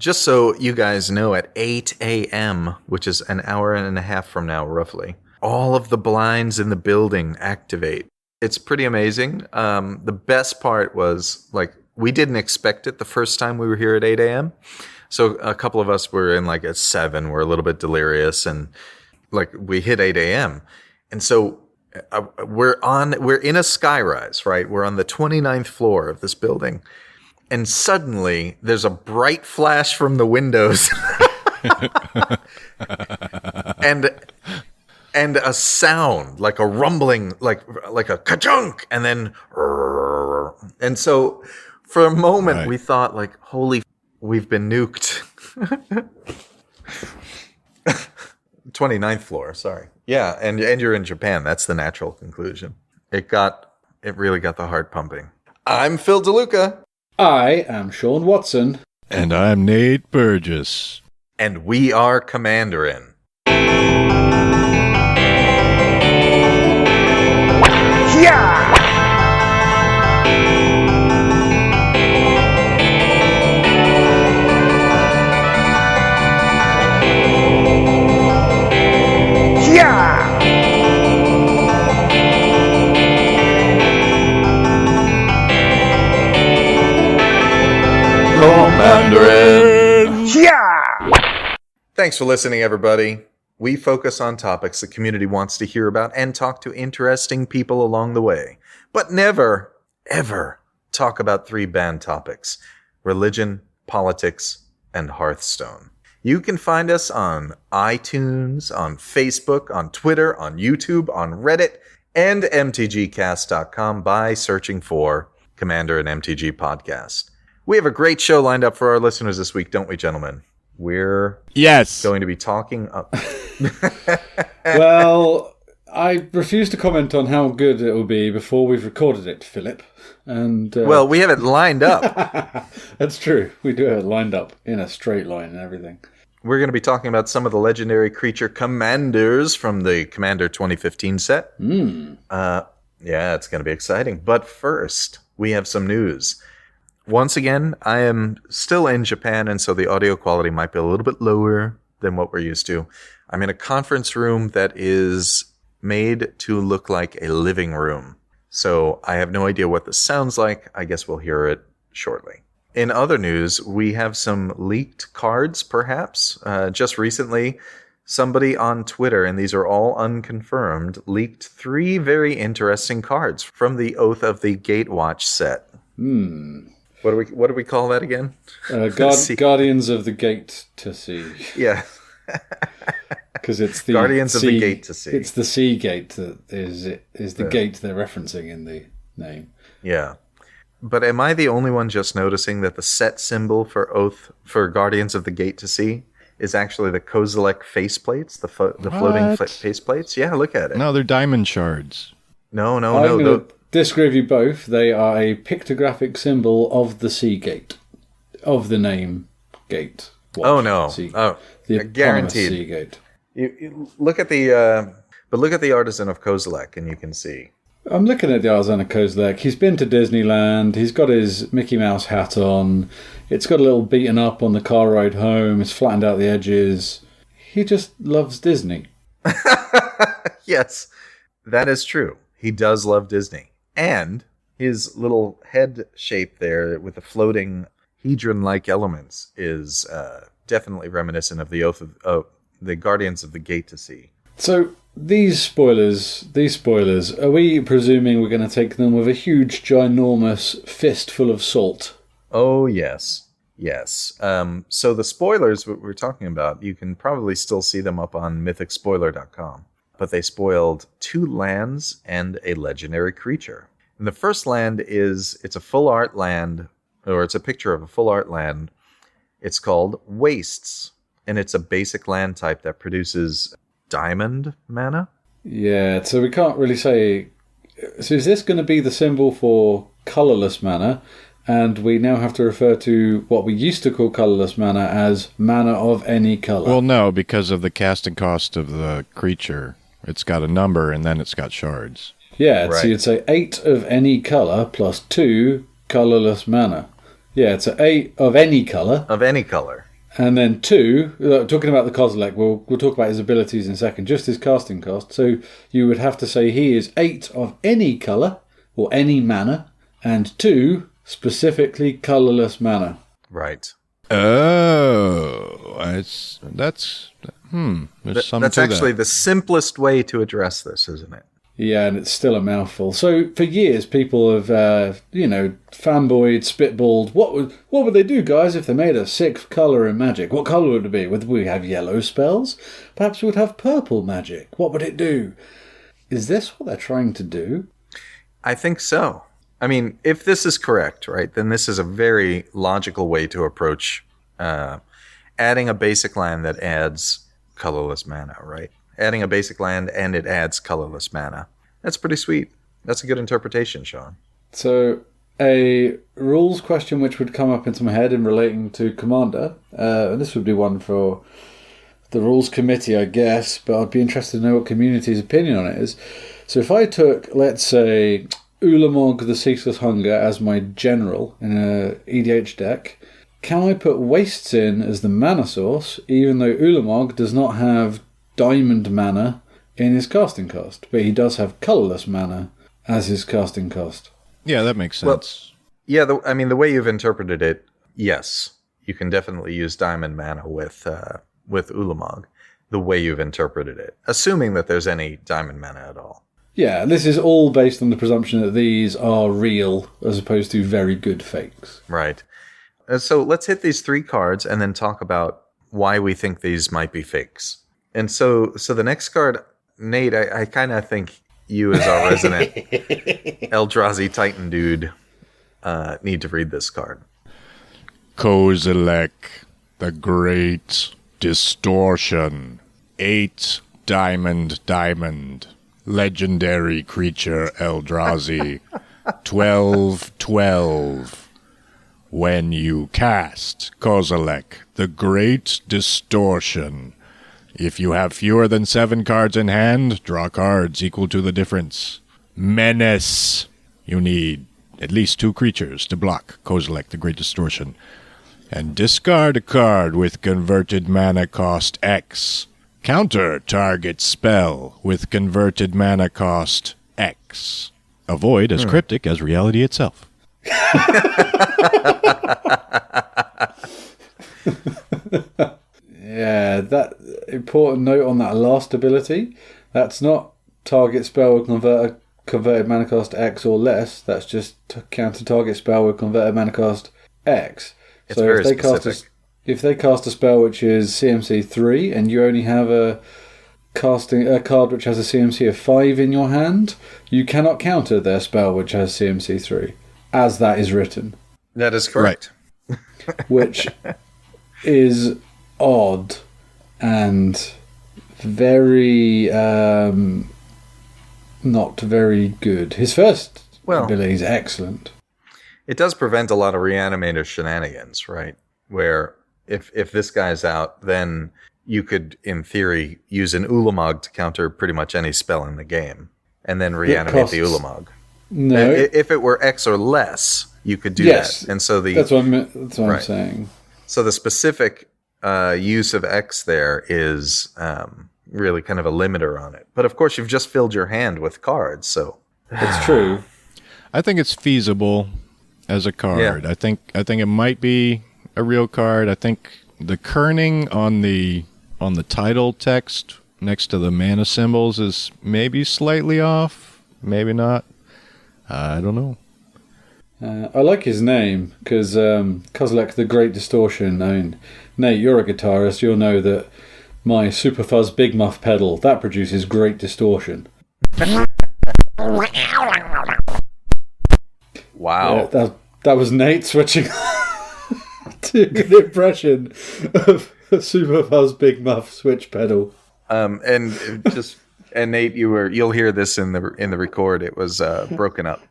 Just so you guys know, at 8 a.m., which is an hour and a half from now, roughly, all of the blinds in the building activate. It's pretty amazing. The best part was, like, we didn't expect it the first time we were here at 8 a.m. So a couple of us were in, like, at 7. We're a little bit delirious, and, like, we hit 8 a.m. And so we're in a skyrise, right? We're on the 29th floor of this building. And suddenly, there's a bright flash from the windows. and a sound, like a rumbling, like a ka-chunk, and then... And so, for a moment, we thought, like, holy... We've been nuked. 29th floor, sorry. Yeah, and you're in Japan. That's the natural conclusion. It really got the heart pumping. I'm Phil DeLuca. I am Sean Watson. And I'm Nate Burgess. And we are Commanderin. Yeah! Commanderin! Yeah! Thanks for listening, everybody. We focus on topics the community wants to hear about and talk to interesting people along the way. But never, ever talk about 3 banned topics: religion, politics, and Hearthstone. You can find us on iTunes, on Facebook, on Twitter, on YouTube, on Reddit, and mtgcast.com by searching for Commanderin MTG Podcast. We have a great show lined up for our listeners this week, don't we, gentlemen? We're going to be talking up. Well, I refuse to comment on how good it will be before we've recorded it, Philip. And well, we have it lined up. That's true. We do have it lined up in a straight line and everything. We're going to be talking about some of the legendary creature commanders from the Commander 2015 set. Yeah, it's going to be exciting. But first, we have some news. Once again, I am still in Japan, and so the audio quality might be a little bit lower than what we're used to. I'm in a conference room that is made to look like a living room. So I have no idea what this sounds like. I guess we'll hear it shortly. In other news, we have some leaked cards, perhaps. Just recently, somebody on Twitter, and these are all unconfirmed, leaked 3 very interesting cards from the Oath of the Gatewatch set. What do we call that again? Guardians of the Gate to See. Yeah. Because it's the Guardians of the Gate to See. It's the Sea Gate that is the gate they're referencing in the name. Yeah. But am I the only one just noticing that the set symbol for Guardians of the Gate to See is actually the Kozilek faceplates, the floating faceplates? Yeah, look at it. No, they're diamond shards. No. I'm going to disagree with you both. They are a pictographic symbol of the Sea Gate, of the name Gate. Oh no! The guaranteed Sea Gate. You look at the artisan of Kozilek, and you can see. I'm looking at the artisan of Kozilek. He's been to Disneyland. He's got his Mickey Mouse hat on. It's got a little beaten up on the car ride home. It's flattened out the edges. He just loves Disney. Yes, that is true. He does love Disney. And his little head shape there with the floating hedron-like elements is definitely reminiscent of the Oath of the Guardians of the Gate to See. So these spoilers, are we presuming we're going to take them with a huge, ginormous fistful of salt? Oh, yes. Yes. So the spoilers what we're talking about, you can probably still see them up on mythicspoiler.com. But they spoiled 2 lands and a legendary creature. And the first land it's a full art land, or it's a picture of a full art land. It's called Wastes, and it's a basic land type that produces diamond mana. Yeah, so we can't really say... So is this going to be the symbol for colorless mana? And we now have to refer to what we used to call colorless mana as mana of any color. Well, no, because of the casting cost of the creature. It's got a number, and then it's got shards. Yeah, right. So you'd say 8 of any color plus 2 colorless mana. Yeah, it's 8 of any color. Of any color. And then 2, talking about the Kozilek, we'll talk about his abilities in a second, just his casting cost. So you would have to say he is 8 of any colour, or any mana, and 2, specifically colourless mana. Right. Oh, that's there's something That's to actually that. the simplest way to address this, isn't it? Yeah, and it's still a mouthful. So for years, people have, fanboyed, spitballed. What would they do, guys, if they made a 6th colour in Magic? What colour would it be? Would we have yellow spells? Perhaps we would have purple Magic. What would it do? Is this what they're trying to do? I think so. I mean, if this is correct, right, then this is a very logical way to approach adding a basic land that adds colorless mana, right? Adding a basic land and it adds colorless mana. That's pretty sweet. That's a good interpretation, Sean. So a rules question which would come up into my head in relating to Commander, and this would be one for the rules committee, I guess, but I'd be interested to know what community's opinion on it is. So if I took, let's say, Ulamog the Ceaseless Hunger as my general in a EDH deck, can I put Wastes in as the mana source, even though Ulamog does not have diamond mana in his casting cost, but he does have colourless mana as his casting cost? Yeah, that makes sense. Yeah, the way you've interpreted it, yes, you can definitely use diamond mana with Ulamog, the way you've interpreted it, assuming that there's any diamond mana at all. Yeah, this is all based on the presumption that these are real as opposed to very good fakes. Right. So let's hit these 3 cards and then talk about why we think these might be fakes. And so the next card, Nate, I kind of think you as our resident Eldrazi Titan dude need to read this card. Kozilek, the Great Distortion. 8 diamond. Legendary creature Eldrazi. 12/12. When you cast Kozilek, the Great Distortion, if you have fewer than 7 cards in hand, draw cards equal to the difference. Menace. You need at least 2 creatures to block Kozilek, the Great Distortion. And discard a card with converted mana cost X. Counter target spell with converted mana cost X. Avoid as cryptic as reality itself. Yeah, that important note on that last ability. That's not target spell with converted mana cost X or less. That's just counter target spell with converted mana cost X. It's so very specific. If they cast a spell which is CMC 3 and you only have a card which has a CMC of 5 in your hand, you cannot counter their spell which has CMC 3, as that is written. That is correct. Right. Which is odd and very not very good. His first ability is excellent. It does prevent a lot of reanimator shenanigans, right? Where if this guy's out, then you could, in theory, use an Ulamog to counter pretty much any spell in the game, and then reanimate the Ulamog. No, if it were X or less, you could do that. And so that's what I'm saying. So the specific use of X there is really kind of a limiter on it. But of course, you've just filled your hand with cards, so it's true. I think it's feasible as a card. Yeah. I think it might be a real card. I think the kerning on the title text next to the mana symbols is maybe slightly off, maybe not. I don't know. I like his name because Kozilek the Great Distortion. I mean, Nate, you're a guitarist. You'll know that my Super Fuzz Big Muff pedal that produces great distortion. Wow. Yeah, that was Nate switching to an impression of a Super Fuzz Big Muff switch pedal. And Nate, you'll hear this in the record. It was broken up.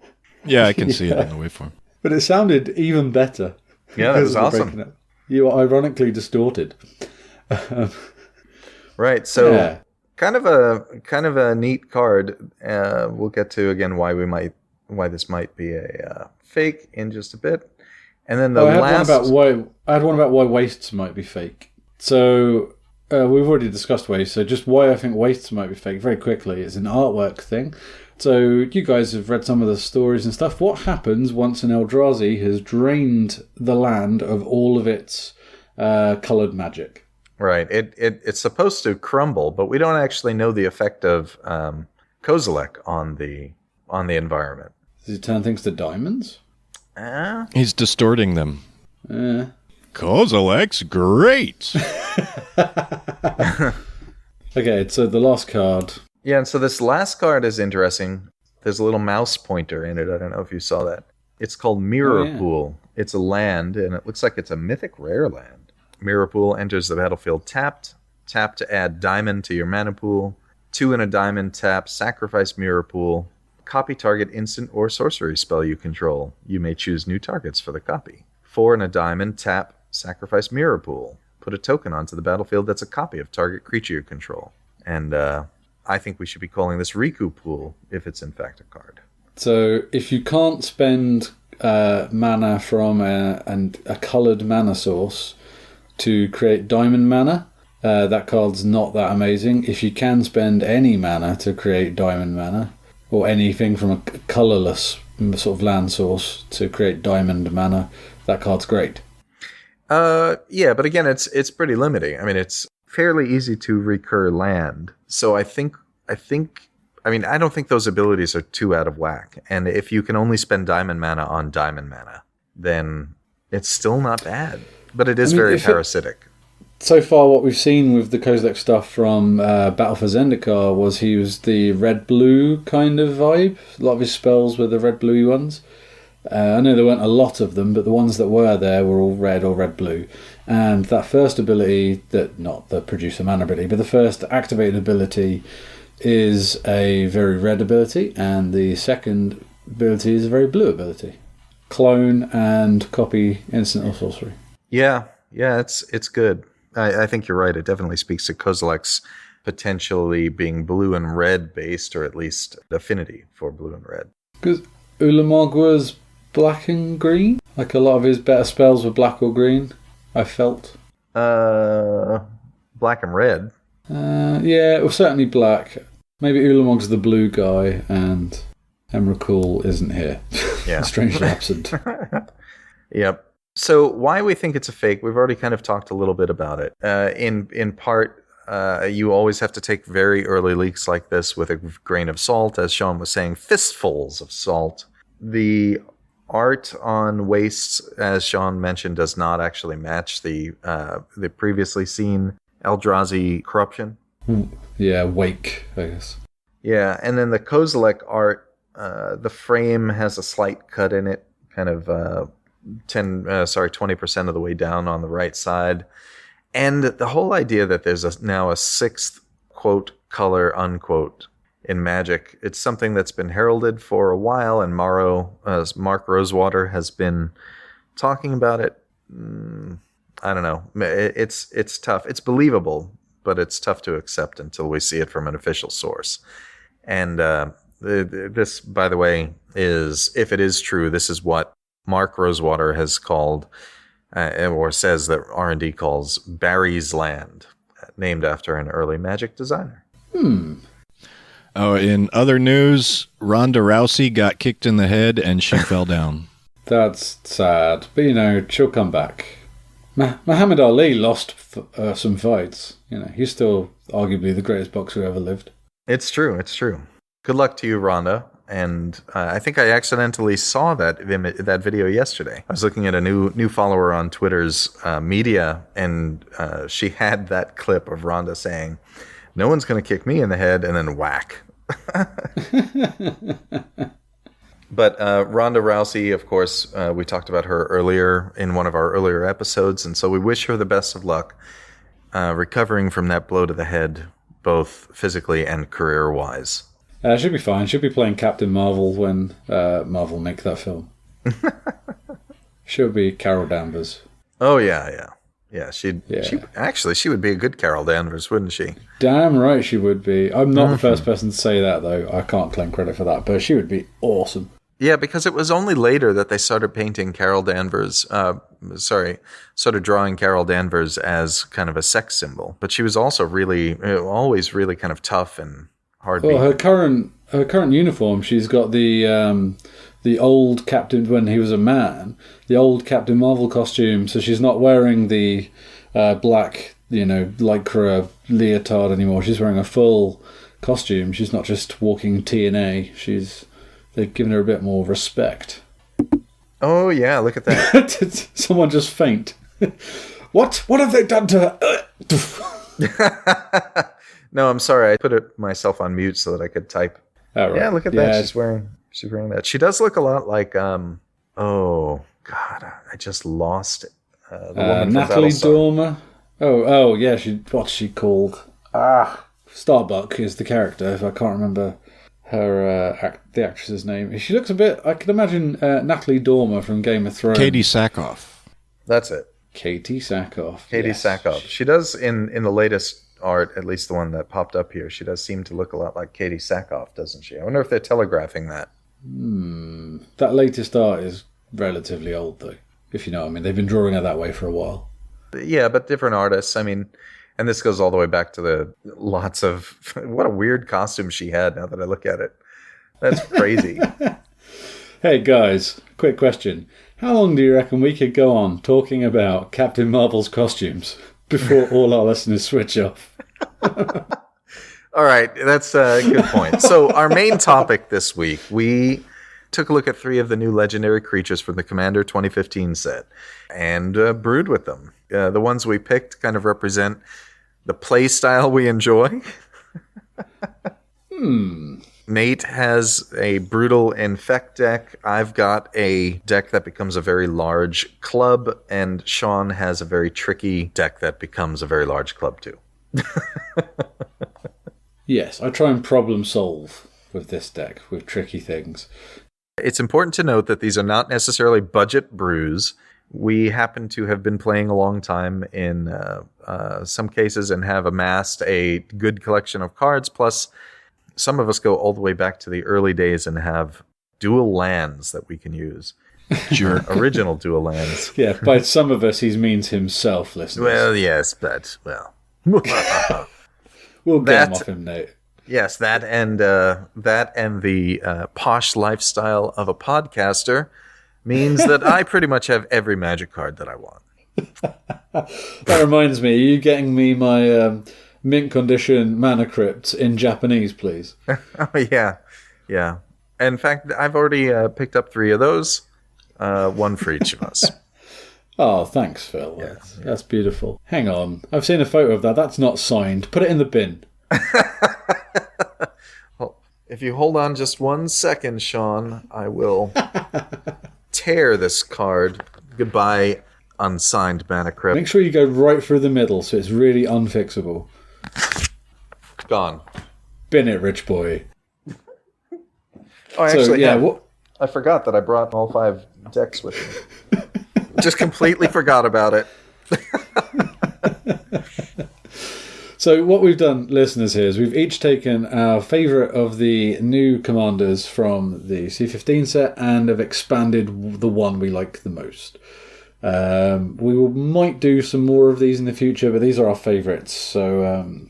Yeah, I can see it on the waveform. But it sounded even better. Yeah, that was awesome. You were ironically distorted. Right. So kind of a neat card. We'll get to again why this might be a fake in just a bit. And then the I last... had one about why wastes might be fake. So we've already discussed wastes, so just why I think wastes might be fake very quickly. It's an artwork thing. So you guys have read some of the stories and stuff. What happens once an Eldrazi has drained the land of all of its coloured magic? Right. It's supposed to crumble, but we don't actually know the effect of Kozilek on the environment. Does he turn things to diamonds? He's distorting them. Kozilek's great. Okay, so the last card. Yeah, and so this last card is interesting. There's a little mouse pointer in it. I don't know if you saw that. It's called Mirrorpool. It's a land, and it looks like it's a mythic rare land. Mirrorpool enters the battlefield tapped. Tap to add diamond to your mana pool. 2 and a diamond, tap, sacrifice Mirrorpool. Copy target instant or sorcery spell you control. You may choose new targets for the copy. 4 and a diamond, tap, sacrifice Mirrorpool. Put a token onto the battlefield that's a copy of target creature you control. And I think we should be calling this Riku Pool if it's in fact a card. So if you can't spend mana from a coloured mana source to create diamond mana, that card's not that amazing. If you can spend any mana to create diamond mana, or anything from a colourless sort of land source to create diamond mana, that card's great. Yeah, but again, it's pretty limiting. I mean, it's fairly easy to recur land. So I don't think those abilities are too out of whack. And if you can only spend diamond mana on diamond mana, then it's still not bad. But it is very parasitic. So far, what we've seen with the Kozilek stuff from Battle for Zendikar was he was the red-blue kind of vibe. A lot of his spells were the red-bluey ones. I know there weren't a lot of them, but the ones that were there were all red or red-blue. And that first ability, not the producer mana ability, but the first activated ability is a very red ability, and the second ability is a very blue ability. Clone and copy instant or sorcery. Yeah, it's good. I think you're right. It definitely speaks to Kozilek's potentially being blue and red based, or at least affinity for blue and red. Because Ulamog was black and green? Like a lot of his better spells were black or green, I felt. Black and red? Yeah, it was certainly black. Maybe Ulamog's the blue guy, and Emrakul isn't here. Yeah. Strangely absent. Yep. So why we think it's a fake, we've already kind of talked a little bit about it. In part, you always have to take very early leaks like this with a grain of salt, as Sean was saying, fistfuls of salt. The art on wastes, as Sean mentioned, does not actually match the previously seen Eldrazi corruption. Yeah, Wake, I guess. Yeah, and then the Kozilek art, the frame has a slight cut in it, kind of 20% of the way down on the right side. And the whole idea that there's now a sixth, quote, color, unquote, in Magic, it's something that's been heralded for a while, and Mark Rosewater has been talking about it. I don't know. It's tough. It's believable, but it's tough to accept until we see it from an official source. And this, by the way, is, if it is true, this is what Mark Rosewater has called, or says that R&D calls, Barry's Land, named after an early Magic designer. Oh, in other news, Ronda Rousey got kicked in the head and she fell down. That's sad, but she'll come back. Muhammad Ali lost some fights. He's still arguably the greatest boxer who ever lived. It's true. Good luck to you, Ronda. And I think I accidentally saw that video yesterday. I was looking at a new follower on Twitter's media, and she had that clip of Ronda saying, "No one's going to kick me in the head," and then whack. But Ronda Rousey, of course, we talked about her earlier in one of our earlier episodes, and so we wish her the best of luck recovering from that blow to the head, both physically and career-wise. She'll be fine. She'll be playing Captain Marvel when Marvel make that film. She'll be Carol Danvers. Oh, yeah. She would be a good Carol Danvers, wouldn't she? Damn right she would be. I'm not the first person to say that, though. I can't claim credit for that, but she would be awesome. Yeah, because it was only later that they started painting started drawing Carol Danvers as kind of a sex symbol. But she was also always really kind of tough and hard. Well, her current uniform, she's got the old Captain when he was a man, the old Captain Marvel costume. So she's not wearing the black, lycra leotard anymore. She's wearing a full costume. She's not just walking TNA. They've given her a bit more respect. Oh, yeah, look at that. Someone just faint. What have they done to her? No, I'm sorry. I put myself on mute so that I could type. Oh, right. Yeah, look at that. She's wearing that. She does look a lot like, oh, God, I just lost it. The woman from Natalie Battlestar. Dormer. Oh, yeah, what's she called? Starbuck is the character, if I can't remember her the actress's name. She looks a bit, I can imagine Natalie Dormer from Game of Thrones. Katie Sackhoff. That's it. Katie Sackhoff. Katie yes. Sackhoff. She does, in the latest art, at least the one that popped up here, she does seem to look a lot like Katie Sackhoff, doesn't she? I wonder if they're telegraphing that. That latest art is relatively old, though, if you know what I mean. They've been drawing her that way for a while. Yeah, but different artists. I mean, and this goes all the way back to the lots of... What a weird costume she had, now that I look at it. That's crazy. Hey, guys, quick question. How long do you reckon we could go on talking about Captain Marvel's costumes before all our listeners switch off? All right, that's a good point. So our main topic this week, we took a look at 3 of the new legendary creatures from the Commander 2015 set and brewed with them. The ones we picked kind of represent the play style we enjoy. Nate has a brutal infect deck. I've got a deck that becomes a very large club, and Sean has a very tricky deck that becomes a very large club too. Yes, I try and problem solve with this deck, with tricky things. It's important to note that these are not necessarily budget brews. We happen to have been playing a long time in some cases and have amassed a good collection of cards. Plus, some of us go all the way back to the early days and have dual lands that we can use. Jerk. Original dual lands. Yeah, by some of us, he means himself, listeners. Well, yes, but, well... We'll get him off him, Nate. Yes, that and the posh lifestyle of a podcaster means that I pretty much have every Magic card that I want. That reminds me, are you getting me my mint condition mana crypt in Japanese, please? Oh, yeah. In fact, I've already picked up 3 of those, 1 for each of us. Oh, thanks, Phil. That's beautiful. Hang on. I've seen a photo of that. That's not signed. Put it in the bin. Well, if you hold on just 1 second, Sean, I will tear this card. Goodbye, unsigned Mana Crypt. Make sure you go right through the middle so it's really unfixable. Gone. Bin it, rich boy. Oh, actually, yeah. I forgot that I brought all 5 decks with me. Just completely forgot about it. So what we've done, listeners, here is we've each taken our favourite of the new commanders from the C15 set and have expanded the one we like the most. Might do some more of these in the future, but these are our favourites. So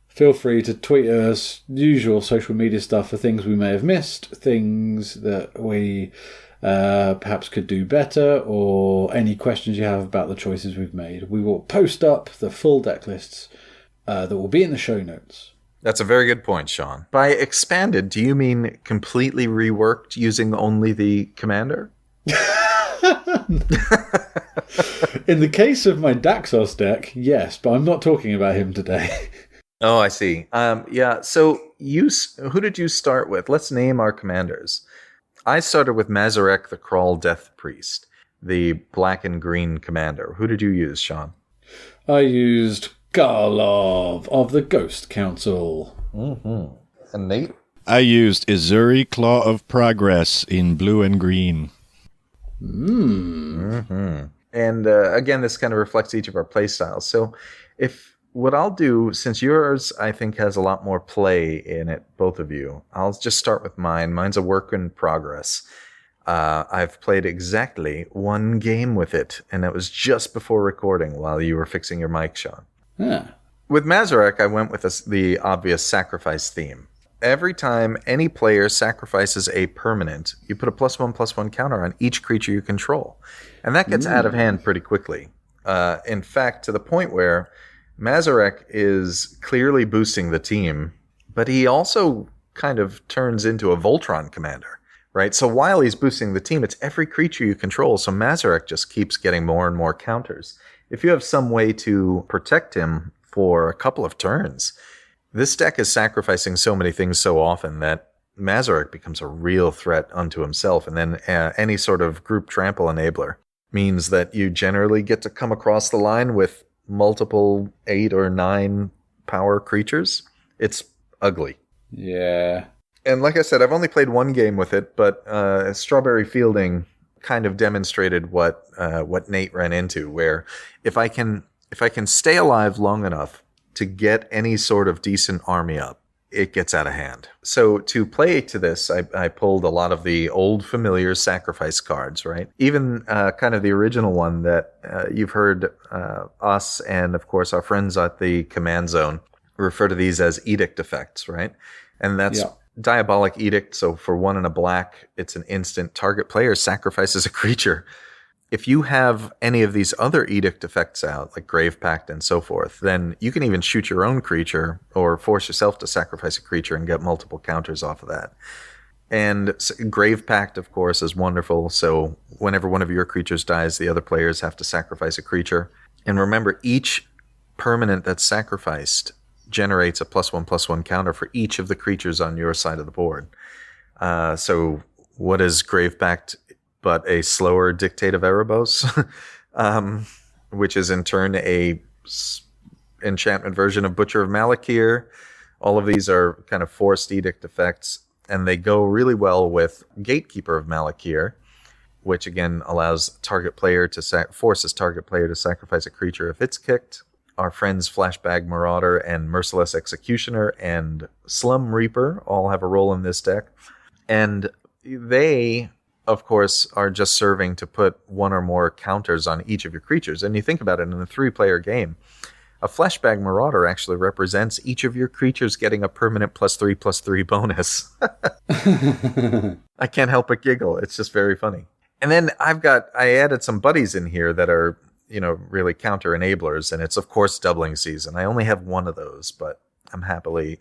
feel free to tweet us, usual social media stuff for things we may have missed, things that we perhaps could do better, or any questions you have about the choices we've made. We will post up the full deck lists that will be in the show notes. That's a very good point, Sean. By expanded, do you mean completely reworked using only the commander? In the case of my Daxos deck, yes, but I'm not talking about him today. Oh, I see. Yeah, so who did you start with? Let's name our commanders. I started with Mazirek, the Kraul Death Priest, the black and green commander. Who did you use, Sean? I used Karlov of the Ghost Council. Mm-hmm. And Nate? I used Ezuri, Claw of Progress in blue and green. Mm-hmm. And again, this kind of reflects each of our play styles. So what I'll do, since yours, I think, has a lot more play in it, both of you, I'll just start with mine. Mine's a work in progress. I've played exactly one game with it, and that was just before recording while you were fixing your mic, Sean. Yeah. With Mazirek, I went with the obvious sacrifice theme. Every time any player sacrifices a permanent, you put a +1/+1 counter on each creature you control. And that gets out of hand pretty quickly. In fact, to the point where Mazirek is clearly boosting the team, but he also kind of turns into a Voltron commander, right? So while he's boosting the team, it's every creature you control, so Mazirek just keeps getting more and more counters. If you have some way to protect him for a couple of turns, this deck is sacrificing so many things so often that Mazirek becomes a real threat unto himself, and then any sort of group trample enabler means that you generally get to come across the line with multiple 8 or 9 power creatures. It's ugly. Yeah. And like I said, I've only played one game with it, but Strawberry Fielding kind of demonstrated what Nate ran into, where if I can stay alive long enough to get any sort of decent army up, it gets out of hand. So to play to this, I pulled a lot of the old familiar sacrifice cards, right? Even kind of the original one that you've heard us and, of course, our friends at the Command Zone refer to these as edict effects, right? And that's Diabolic Edict. So for 1 and a black, it's an instant. Target player sacrifices a creature. If you have any of these other edict effects out, like Gravepact and so forth, then you can even shoot your own creature or force yourself to sacrifice a creature and get multiple counters off of that. And Gravepact, of course, is wonderful. So whenever one of your creatures dies, the other players have to sacrifice a creature. And remember, each permanent that's sacrificed generates a +1/+1 counter for each of the creatures on your side of the board. So what is Gravepact but a slower Dictate of Erebos, which is in turn a enchantment version of Butcher of Malakir. All of these are kind of forced edict effects, and they go really well with Gatekeeper of Malakir, which again allows target player to forces target player to sacrifice a creature if it's kicked. Our friends Fleshbag Marauder and Merciless Executioner and Slum Reaper all have a role in this deck, and they, of course, are just serving to put 1 or more counters on each of your creatures. And you think about it, in a 3-player game, a Fleshbag Marauder actually represents each of your creatures getting a permanent +3/+3 bonus. I can't help but giggle. It's just very funny. And then I added some buddies in here that are, really counter enablers. And it's, of course, doubling season. I only have one of those, but I'm happily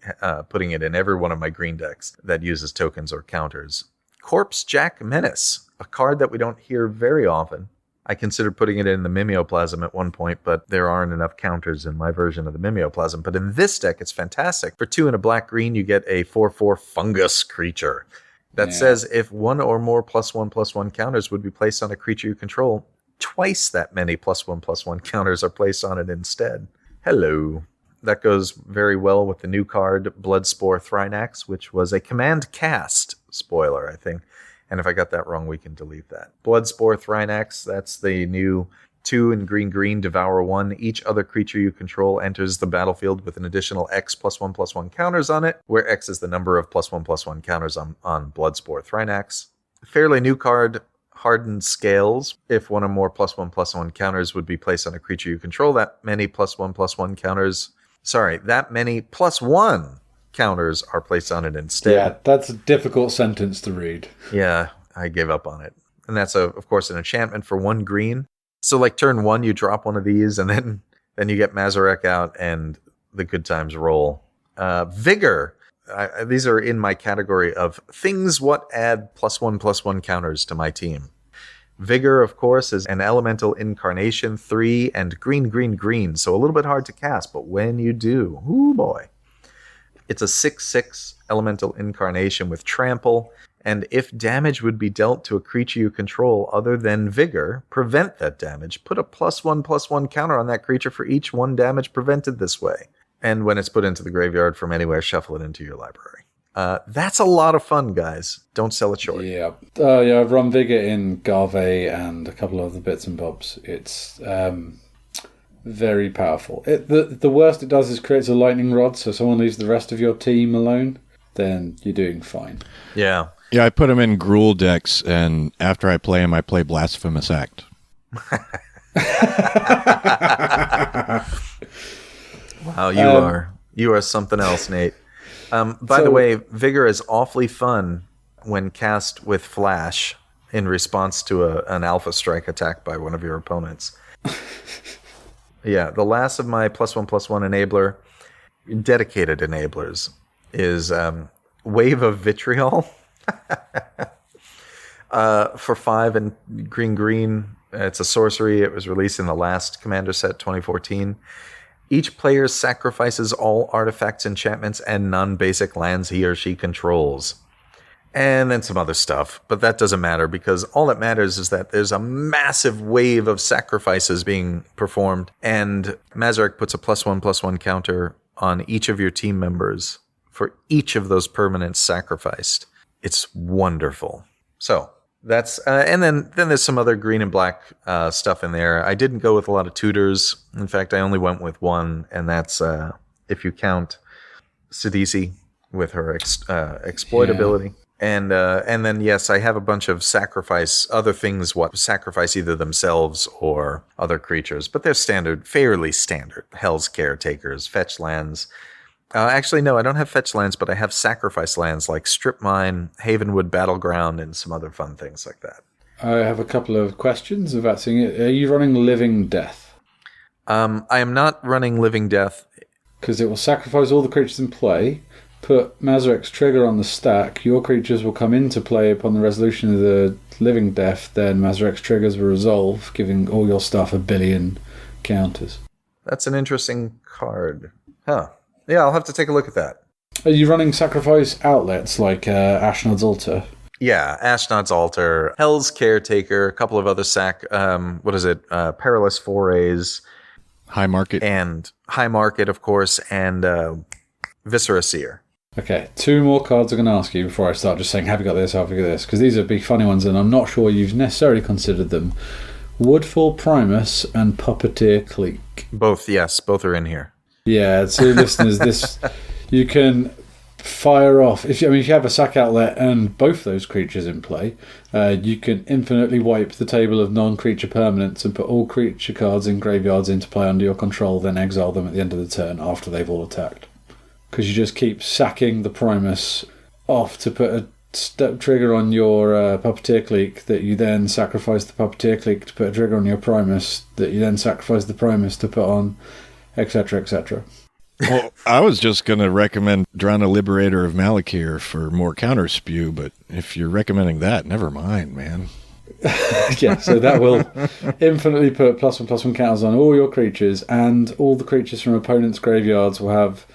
putting it in every one of my green decks that uses tokens or counters. Corpsejack Menace, a card that we don't hear very often. I considered putting it in the Mimeoplasm at one point, but there aren't enough counters in my version of the Mimeoplasm. But in this deck, it's fantastic. For 2 and a black-green, you get a 4/4 fungus creature that says if 1 or more +1/+1 counters would be placed on a creature you control, twice that many +1/+1 counters are placed on it instead. Hello. That goes very well with the new card, Bloodspore Thrinax, which was a command cast spoiler, I think. And if I got that wrong, we can delete that. Bloodspore Thrinax, that's the new 2 and green, devour 1. Each other creature you control enters the battlefield with an additional X +1/+1 counters on it, where X is the number of +1/+1 counters on Bloodspore Thrinax. Fairly new card, Hardened Scales. If 1 or more +1/+1 counters would be placed on a creature you control, that many +1/+1 counters... that many +1 counters are placed on it instead. Yeah, that's a difficult sentence to read. Yeah, I gave up on it. And that's, of course, an enchantment for 1 green. So like turn 1, you drop one of these, and then you get Mazirek out, and the good times roll. Vigor. These are in my category of things what add +1/+1 counters to my team. Vigor, of course, is an elemental incarnation, 3 and green, so a little bit hard to cast, but when you do, ooh boy. It's a 6/6 elemental incarnation with trample, and if damage would be dealt to a creature you control other than Vigor, prevent that damage. Put a +1/+1 counter on that creature for each 1 damage prevented this way. And when it's put into the graveyard from anywhere, shuffle it into your library. That's a lot of fun, guys. Don't sell it short. Yeah. I've run Vigor in Garve and a couple of other bits and bobs. It's very powerful. The worst it does is creates a lightning rod, so someone leaves the rest of your team alone, then you're doing fine. Yeah. Yeah, I put him in Gruul decks, and after I play him, I play Blasphemous Act. Wow, you are something else, Nate. By the way, Vigor is awfully fun when cast with Flash in response to an Alpha Strike attack by one of your opponents. Yeah, the last of my +1/+1 enabler, dedicated enablers, is Wave of Vitriol for 5 and green. It's a sorcery. It was released in the last Commander set, 2014. Each player sacrifices all artifacts, enchantments, and non-basic lands he or she controls. And then some other stuff, but that doesn't matter because all that matters is that there's a massive wave of sacrifices being performed, and Mazirek puts a +1/+1 counter on each of your team members for each of those permanents sacrificed. It's wonderful. So that's and then there's some other green and black stuff in there. I didn't go with a lot of tutors. In fact, I only went with one, and that's if you count Sidisi with her exploitability. Yeah. And then, yes, I have a bunch of other things sacrifice either themselves or other creatures, but they're fairly standard. Hell's Caretakers, fetch lands. Actually, no, I don't have fetch lands, but I have sacrifice lands like Strip Mine, Havenwood Battleground, and some other fun things like that. I have a couple of questions about seeing it. Are you running Living Death? I am not running Living Death. Because it will sacrifice all the creatures in play. Put Mazirek's trigger on the stack, your creatures will come into play upon the resolution of the Living Death, then Mazirek's triggers will resolve, giving all your stuff 1 billion counters. That's an interesting card. Huh. Yeah, I'll have to take a look at that. Are you running sacrifice outlets like Ashnod's Altar? Yeah, Ashnod's Altar, Hell's Caretaker, a couple of other Perilous Forays. High Market. And High Market, of course, and Viscera Seer. Okay, 2 more cards I'm going to ask you before I start just saying, have you got this, have you got this? Because these are big funny ones and I'm not sure you've necessarily considered them. Woodfall Primus and Puppeteer Clique. Both, yes, both are in here. Yeah, so listeners, you can fire off. If you have a sack outlet and both those creatures in play, you can infinitely wipe the table of non-creature permanents and put all creature cards in graveyards into play under your control, then exile them at the end of the turn after they've all attacked. Because you just keep sacking the Primus off to put a step trigger on your Puppeteer Clique that you then sacrifice the Puppeteer Clique to put a trigger on your Primus that you then sacrifice the Primus to put on, etc., etc. Well, I was just going to recommend Drana Liberator of Malakir for more counter spew, but if you're recommending that, never mind, man. Yeah, so that will infinitely put +1/+1 counters on all your creatures, and all the creatures from opponents' graveyards will have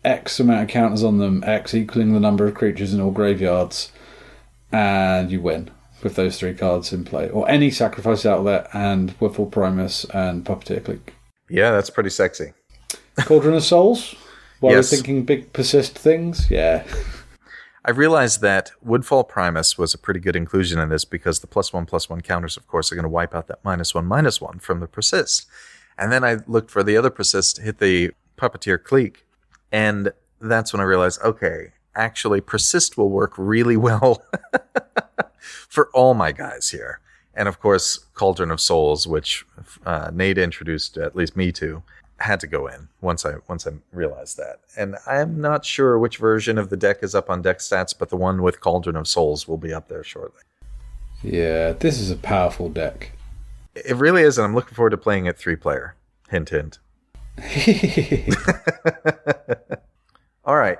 X amount of counters on them, X equaling the number of creatures in all graveyards, and you win with those 3 cards in play. Or any sacrifice outlet and Woodfall Primus and Puppeteer Clique. Yeah, that's pretty sexy. Cauldron of Souls? While Yes. we're thinking big persist things? Yeah. I realized that Woodfall Primus was a pretty good inclusion in this because the +1/+1 counters, of course, are going to wipe out that -1/-1 from the persist. And then I looked for the other persist, hit the Puppeteer Clique, and that's when I realized, okay, actually persist will work really well for all my guys here. And of course, Cauldron of Souls, which Nate introduced at least me to, had to go in once I realized that. And I'm not sure which version of the deck is up on deck stats, but the one with Cauldron of Souls will be up there shortly. Yeah, this is a powerful deck. It really is, and I'm looking forward to playing it 3-player. Hint, hint. All right.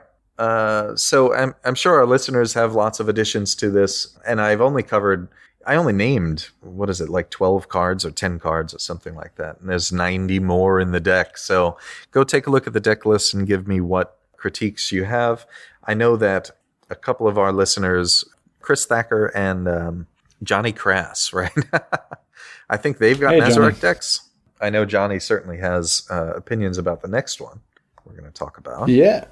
So I'm sure our listeners have lots of additions to this, and I only named, 12 cards or 10 cards or something like that. And there's 90 more in the deck. So go take a look at the deck list and give me what critiques you have. I know that a couple of our listeners, Chris Thacker and Johnny Crass, right? I think they've got Mazirek decks. I know Johnny certainly has opinions about the next one we're going to talk about. Yeah.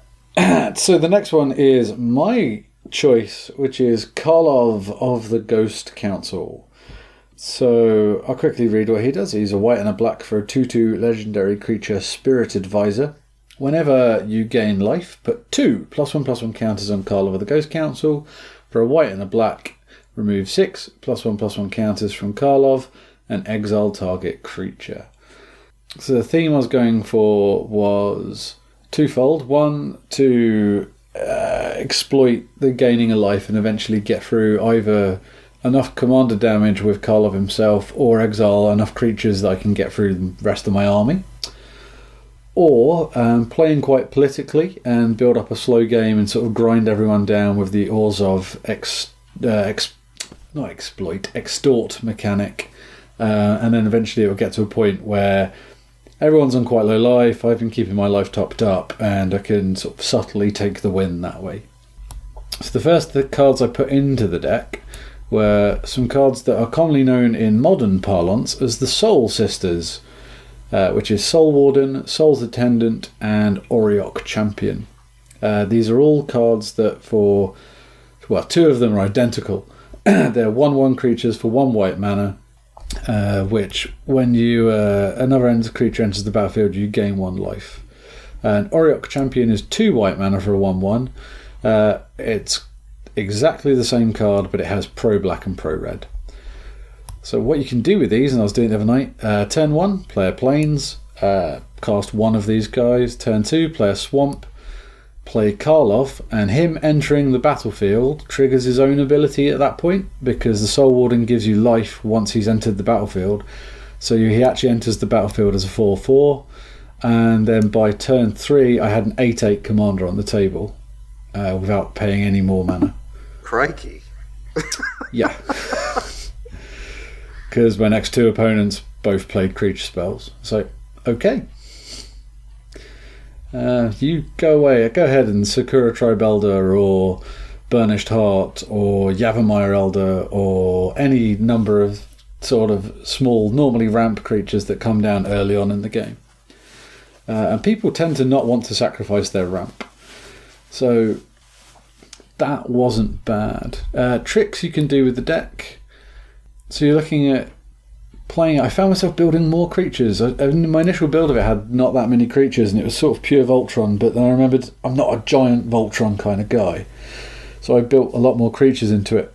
So the next one is my choice, which is Karlov of the Ghost Council. So I'll quickly read what he does. He's a white and a black for a 2/2 legendary creature, Spirit Advisor. Whenever you gain life, put 2 +1/+1 counters on Karlov of the Ghost Council. For a white and a black, remove 6 +1/+1 counters from Karlov and exile target creature. So the theme I was going for was twofold. One, to exploit the gaining a life and eventually get through either enough commander damage with Karlov himself or exile enough creatures that I can get through the rest of my army. Or playing quite politically and build up a slow game and sort of grind everyone down with the Orzhov extort mechanic. And then eventually it will get to a point where everyone's on quite low life, I've been keeping my life topped up, and I can sort of subtly take the win that way. So the first cards I put into the deck were some cards that are commonly known in modern parlance as the Soul Sisters, which is Soul Warden, Soul's Attendant, and Auriok Champion. These are all cards that two of them are identical. They're 1/1 creatures for 1 white mana, which when another creature enters the battlefield, you gain 1 life. And Auriok Champion is 2 white mana for a 1/1. It's exactly the same card, but it has pro black and pro red. So what you can do with these, and I was doing it the other night, turn 1, play a Plains, cast 1 of these guys. Turn 2, play a Swamp, play Karlov, and him entering the battlefield triggers his own ability at that point, because the Soul Warden gives you life once he's entered the battlefield. So he actually enters the battlefield as a 4/4, and then by turn 3 I had an 8/8 commander on the table without paying any more mana. Crikey. Yeah. Because my next 2 opponents both played creature spells. So, okay. You go away. Go ahead and Sakura Tribe Elder or Burnished Heart or Yavimaya Elder or any number of sort of small, normally ramp creatures that come down early on in the game. And people tend to not want to sacrifice their ramp. So that wasn't bad. Tricks you can do with the deck. So you're looking at playing. I found myself building more creatures. My initial build of it had not that many creatures, and it was sort of pure Voltron. But then I remembered I'm not a giant Voltron kind of guy, so I built a lot more creatures into it.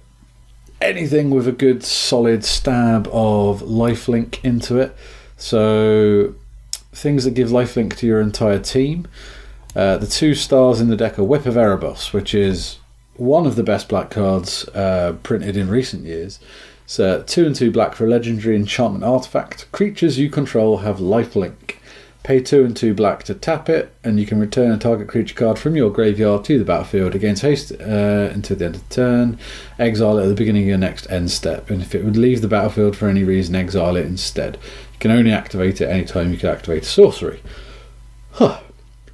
Anything with a good solid stab of lifelink into it. So things that give lifelink to your entire team. The 2 stars in the deck are Whip of Erebos, which is one of the best black cards printed in recent years. So 2 and 2 black for a legendary enchantment artifact. Creatures you control have lifelink. Pay 2 and 2 black to tap it, and you can return a target creature card from your graveyard to the battlefield against haste until the end of the turn. Exile it at the beginning of your next end step, and if it would leave the battlefield for any reason, exile it instead. You can only activate it anytime you can activate a sorcery.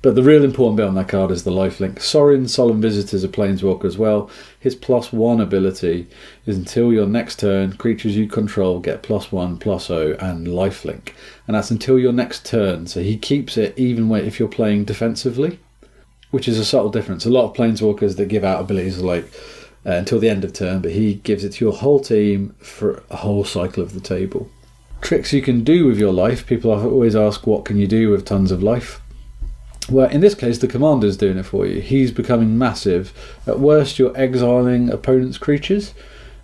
But the real important bit on that card is the lifelink. Sorin, Solemn Visitor, is a Planeswalker as well. His +1 ability is until your next turn, creatures you control get +1/+0 and lifelink. And that's until your next turn. So he keeps it even if you're playing defensively, which is a subtle difference. A lot of Planeswalkers that give out abilities are like until the end of turn, but he gives it to your whole team for a whole cycle of the table. Tricks you can do with your life. People always ask, what can you do with tons of life? Well, in this case, the commander's doing it for you. He's becoming massive. At worst, you're exiling opponent's creatures.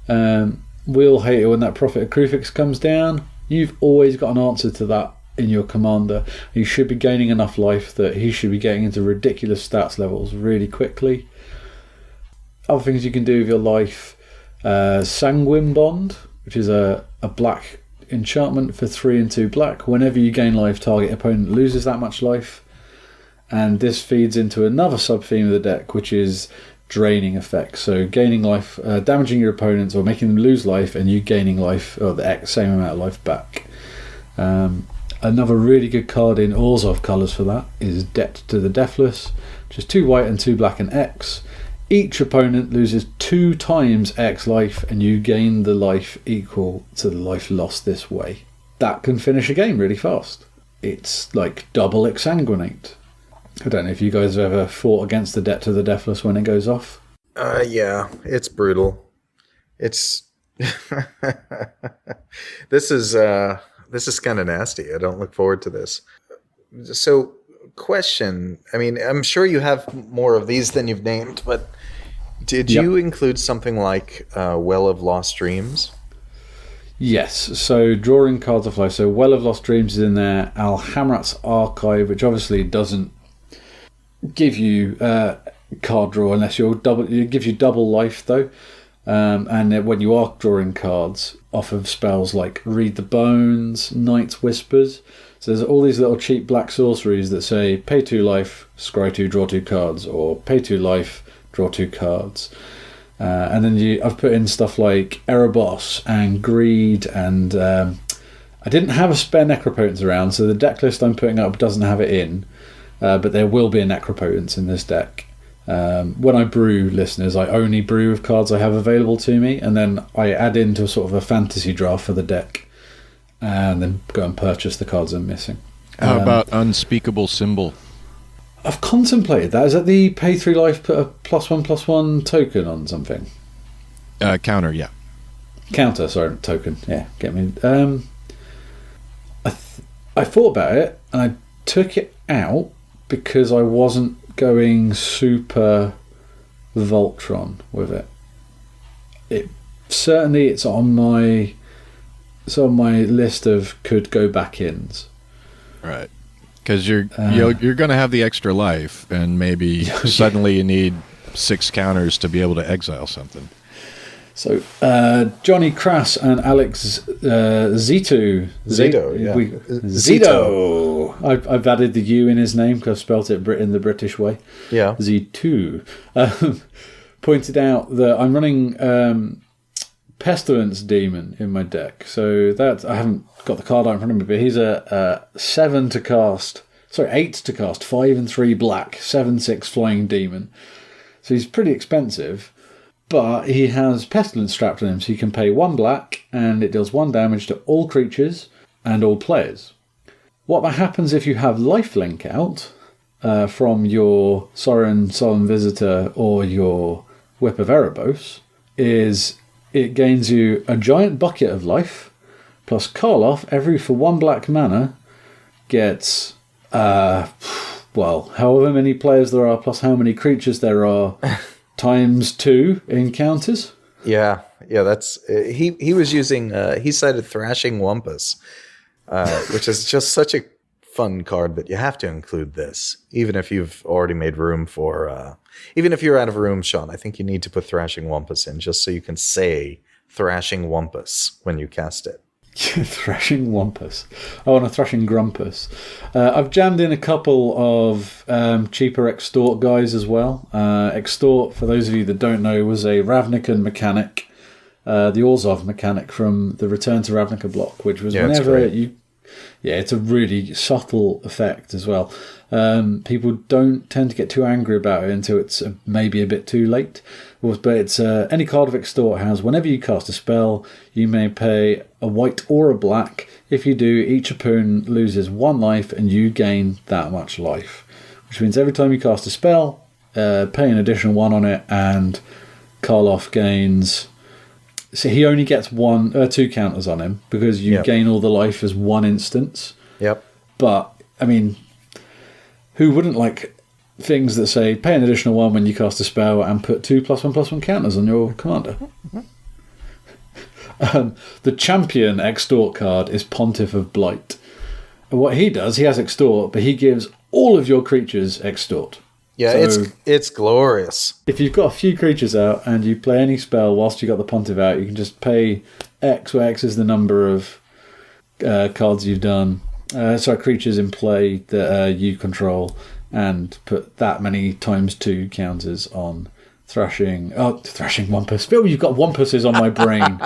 We'll hate it when that Prophet of Krufix comes down. You've always got an answer to that in your commander. You should be gaining enough life that he should be getting into ridiculous stats levels really quickly. Other things you can do with your life. Sanguine Bond, which is a black enchantment for 3 and 2 black. Whenever you gain life, target opponent loses that much life. And this feeds into another sub-theme of the deck, which is draining effects. So gaining life, damaging your opponents or making them lose life, and you gaining life, or the same amount of life back. Another really good card in Orzhov colours for that is Debt to the Deathless, which is 2 white and 2 black and X. Each opponent loses 2 times X life, and you gain the life equal to the life lost this way. That can finish a game really fast. It's like double Exsanguinate. I don't know if you guys have ever fought against the Debt to the Deathless when it goes off. Yeah, it's brutal. It's this is kind of nasty. I don't look forward to this. So, question. I mean, I'm sure you have more of these than you've named, but Did you include something like Well of Lost Dreams? Yes, so drawing cards of life. So Well of Lost Dreams is in there. Alhamrat's Archive, which obviously doesn't give you card draw unless it gives you double life though. And when you are drawing cards off of spells like Read the Bones, Night's Whispers, so there's all these little cheap black sorceries that say pay 2 life, scry 2, draw 2 cards, or pay 2 life, draw 2 cards. And then I've put in stuff like Erebos and Greed, and I didn't have a spare Necropotence around, so the deck list I'm putting up doesn't have it in, but there will be a Necropotence in this deck. When I brew, listeners, I only brew with cards I have available to me, and then I add into sort of a fantasy draft for the deck, and then go and purchase the cards I'm missing. How about Unspeakable Symbol? I've contemplated that. Is that the pay 3 life, put a +1/+1 token on something? Counter, yeah. Counter, sorry, token. Yeah, get me. I thought about it, and I took it out because I wasn't going super Voltron with it. It's on my list of could go back ins. Right. Because you're going to have the extra life, and maybe suddenly you need 6 counters to be able to exile something. So Johnny Crass and Alex Zito. I've added the U in his name because I've spelt it in the British way. Yeah. Zito. Pointed out that I'm running Pestilence Demon in my deck. So that I haven't got the card out in front of me, but he's a 8 to cast, 5 and 3 black, 7/6 flying demon. So he's pretty expensive, but he has Pestilence strapped on him, so you can pay 1 black and it deals 1 damage to all creatures and all players. What happens if you have lifelink out from your Sorin Solemn Visitor or your Whip of Erebos is it gains you a giant bucket of life, plus Karlov, for 1 black mana, gets, however many players there are, plus how many creatures there are, times 2 encounters. Yeah, that's... he was using... he cited Thrashing Wumpus, which is just such a fun card, but you have to include this, even if you've already made room for... even if you're out of room, Sean, I think you need to put Thrashing Wumpus in, just so you can say Thrashing Wumpus when you cast it. Thrashing Wumpus. I want a Thrashing Grumpus. I've jammed in a couple of cheaper Extort guys as well. Extort, for those of you that don't know, was a Ravnican mechanic, the Orzhov mechanic from the Return to Ravnica block, which was whenever you... Yeah, it's a really subtle effect as well. People don't tend to get too angry about it until it's maybe a bit too late. But it's any card of Extort has, whenever you cast a spell, you may pay a white or a black. If you do, each opponent loses 1 life and you gain that much life. Which means every time you cast a spell, pay an additional 1 on it, and Karlov gains... So he only gets 2 counters on him because you gain all the life as 1 instance. Yep. But, I mean, who wouldn't like things that say pay an additional 1 when you cast a spell and put 2 +1/+1 counters on your commander? The champion Extort card is Pontiff of Blight. And what he does, he has Extort, but he gives all of your creatures Extort. Yeah, so it's glorious. If you've got a few creatures out and you play any spell whilst you've got the Pontiff out, you can just pay X, where X is the number of cards you've done. Creatures in play that you control, and put that many times 2 counters on Thrashing Wumpus. Phil, you've got Wumpuses on my brain.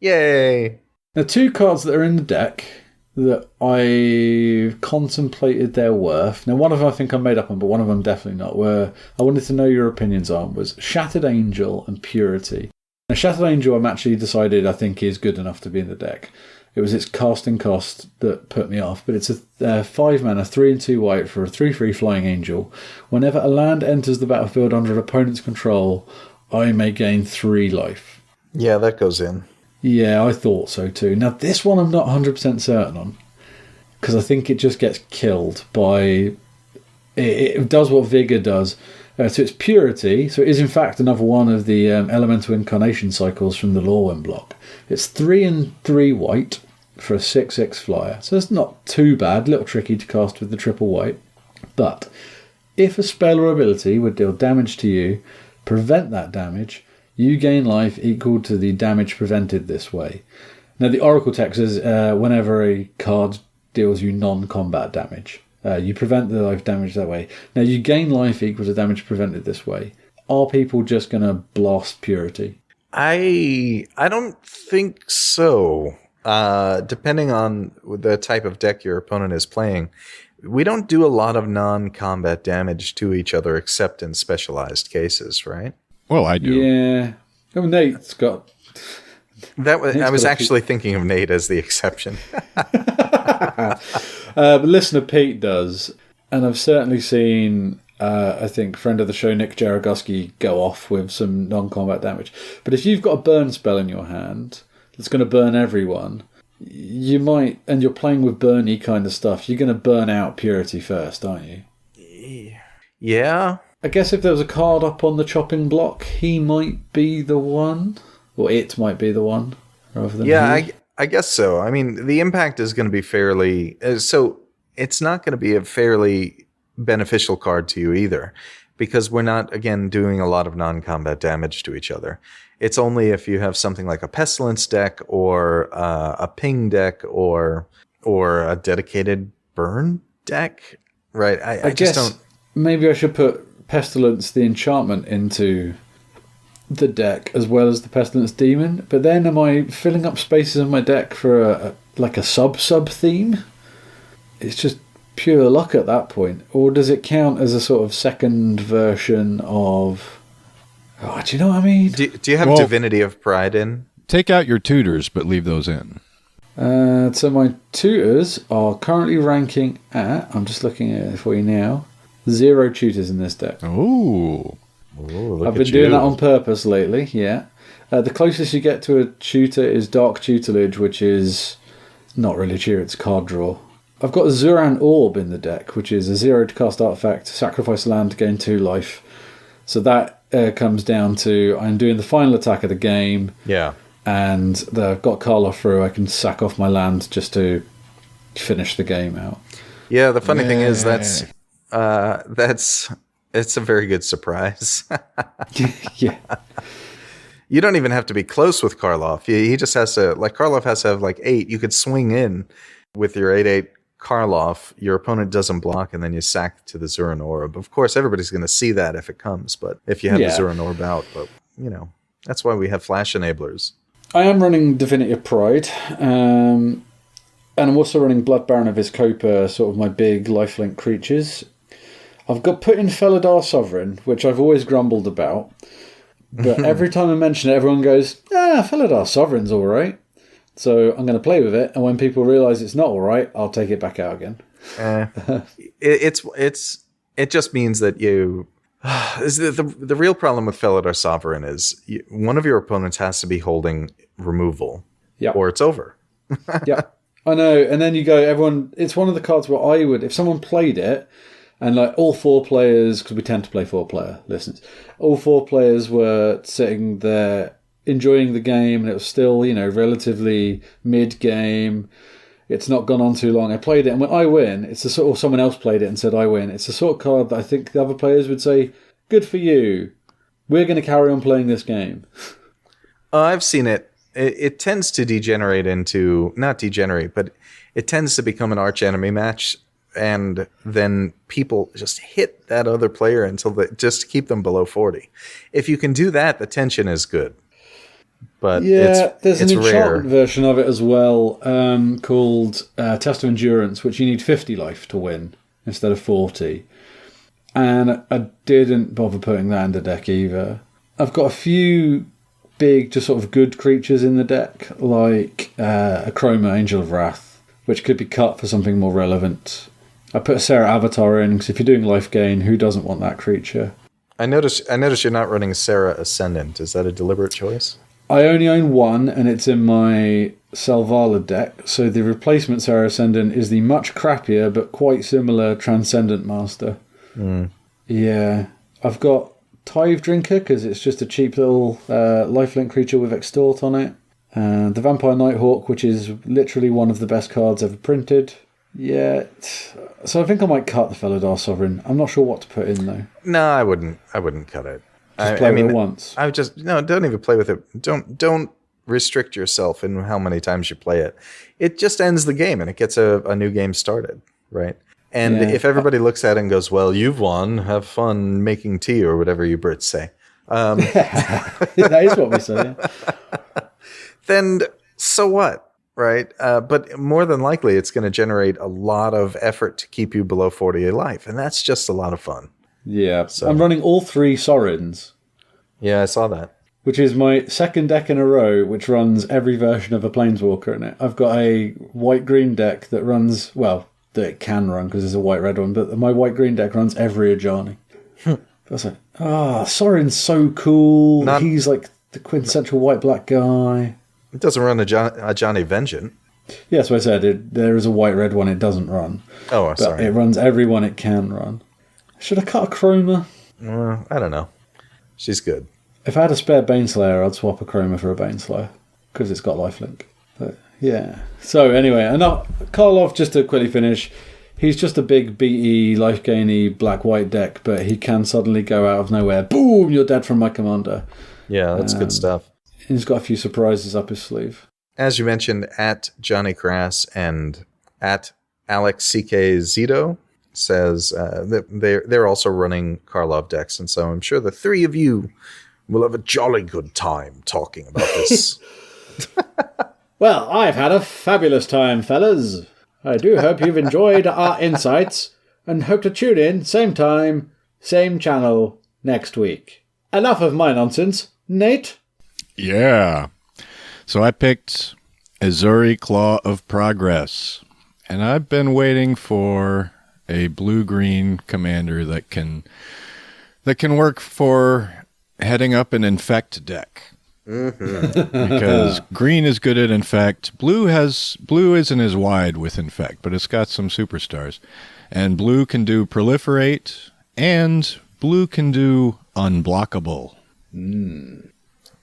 Yay! Now, 2 cards that are in the deck that I contemplated their worth. Now, one of them I think I made up on, but one of them definitely not. Where I wanted to know your opinions on was Shattered Angel and Purity. Now, Shattered Angel I'm actually decided I think is good enough to be in the deck. It was its casting cost that put me off, but it's a 5 mana, 3 and 2 white for a 3/3 flying angel. Whenever a land enters the battlefield under an opponent's control, I may gain 3 life. Yeah, that goes in. Yeah, I thought so too. Now, this one I'm not 100% certain on, because I think it just gets killed by... It does what Vigor does, So it's Purity. So it is in fact another one of the elemental incarnation cycles from the Lorwyn block. It's 3 and 3 white for a 6/6 flyer. So it's not too bad. A little tricky to cast with the triple white. But if a spell or ability would deal damage to you, prevent that damage, you gain life equal to the damage prevented this way. Now the Oracle text is whenever a card deals you non-combat damage. You prevent the life damage that way. Now you gain life equal to damage prevented this way. Are people just going to blast Purity? I don't think so. Depending on the type of deck your opponent is playing, we don't do a lot of non-combat damage to each other except in specialized cases, right? Well, I do. Yeah. Oh, Nate's got... I was actually thinking of Nate as the exception. But listener Pete does, and I've certainly seen, I think, friend of the show Nick Jaragoski go off with some non-combat damage. But if you've got a burn spell in your hand that's going to burn everyone, you might, and you're playing with burny kind of stuff, you're going to burn out Purity first, aren't you? Yeah. I guess if there was a card up on the chopping block, he might be the one, or it might be the one, rather than he. I guess so. I mean, the impact is going to be fairly... So it's not going to be a fairly beneficial card to you either, because we're not, again, doing a lot of non-combat damage to each other. It's only if you have something like a Pestilence deck or a Ping deck or a dedicated Burn deck, right? I just don't... Maybe I should put Pestilence, the enchantment, into the deck as well as the Pestilence Demon, but then am I filling up spaces in my deck for a sub theme? It's just pure luck at that point, or does it count as a sort of second version of... Oh, do you know what I mean? Do you have Divinity of Pride in? Take out your tutors, but leave those in. So my tutors are currently ranking at, I'm just looking at it for you now, 0 tutors in this deck. Ooh. I've been doing that on purpose lately, yeah. The closest you get to a tutor is Dark Tutelage, which is not really a tutor, it's card draw. I've got a Zuran Orb in the deck, which is a 0 to cast artifact, sacrifice a land to gain 2 life. So that comes down to I'm doing the final attack of the game. Yeah. And I've got Karlov through, I can sack off my land just to finish the game out. Yeah, the funny thing is it's a very good surprise. Yeah. You don't even have to be close with Karlov. He just has to, Karlov has to have 8. You could swing in with your 8/8 Karlov. Your opponent doesn't block, and then you sack to the Zuran Orb. Of course, everybody's going to see that if it comes, but if you have the Zuran Orb out, but that's why we have flash enablers. I am running Divinity of Pride, and I'm also running Blood Baron of Vizkopa, sort of my big lifelink creatures. I've got put in Felidar Sovereign, which I've always grumbled about, but every time I mention it, everyone goes, Felidar Sovereign's alright. So I'm going to play with it, and when people realise it's not alright, I'll take it back out again. It just means that you... the real problem with Felidar Sovereign is one of your opponents has to be holding removal, or it's over. Yeah, I know. And then you go, everyone... It's one of the cards where I would... If someone played it, and all 4 players, because we tend to play 4-player listeners, all 4 players were sitting there enjoying the game, and it was still, relatively mid-game. It's not gone on too long. I played it, and when I win, it's the sort of... Someone else played it and said I win. It's the sort of card that I think the other players would say, good for you. We're going to carry on playing this game. I've seen it. It tends to degenerate into... Not degenerate, but it tends to become an arch-enemy match, and then people just hit that other player just to keep them below 40. If you can do that, the tension is good. But there's an enchantment version of it as well, called Test of Endurance, which you need 50 life to win instead of 40. And I didn't bother putting that in the deck either. I've got a few big, just sort of good creatures in the deck, like a Chroma Angel of Wrath, which could be cut for something more relevant. I put a Serra Avatar in, because if you're doing life gain, who doesn't want that creature? I notice you're not running Serra Ascendant. Is that a deliberate choice? I only own one, and it's in my Selvala deck, so the replacement Serra Ascendant is the much crappier but quite similar Transcendent Master. Yeah. I've got Tithe Drinker, because it's just a cheap little lifelink creature with Extort on it. And the Vampire Nighthawk, which is literally one of the best cards ever printed. Yeah, so I think I might cut the Felidar Sovereign. I'm not sure what to put in, though. No, I wouldn't cut it. Just play with it once. I would just... No, don't even play with it. Don't restrict yourself in how many times you play it. It just ends the game, and it gets a new game started, right? And if everybody looks at it and goes, well, you've won, have fun making tea, or whatever you Brits say. That is what we say, yeah. Then so what, right? But more than likely, it's going to generate a lot of effort to keep you below 40 life, and that's just a lot of fun. Yeah, so. I'm running all 3 Sorins. Yeah, I saw that. Which is my second deck in a row, which runs every version of a Planeswalker in it. I've got a white-green deck that runs, well, that it can run because there's a white-red one, but my white-green deck runs every Ajani. I was like, Sorin's so cool. He's like the quintessential white-black guy. It doesn't run a Johnny Vengeance. Yeah, so I said there is a white-red one it doesn't run. Oh, but sorry. It runs every one it can run. Should I cut a Chroma? I don't know. She's good. If I had a spare Baneslayer, I'd swap a Chroma for a Baneslayer because it's got lifelink. But yeah. So anyway, enough. Karlov, just to quickly finish, he's just a big BE, life-gainy, black-white deck, but he can suddenly go out of nowhere. Boom! You're dead from my commander. Yeah, that's good stuff. He's got a few surprises up his sleeve. As you mentioned, at Johnny Crass and at Alex CK Zito says that they're also running Karlov decks, and so I'm sure the 3 of you will have a jolly good time talking about this. Well, I've had a fabulous time, fellas. I do hope you've enjoyed our insights and hope to tune in same time, same channel next week. Enough of my nonsense. Nate? Yeah. So I picked Ezuri Claw of Progress, and I've been waiting for a blue-green commander that can work for heading up an infect deck. Because green is good at infect. Blue isn't as wide with infect, but it's got some superstars. And blue can do proliferate, and blue can do unblockable.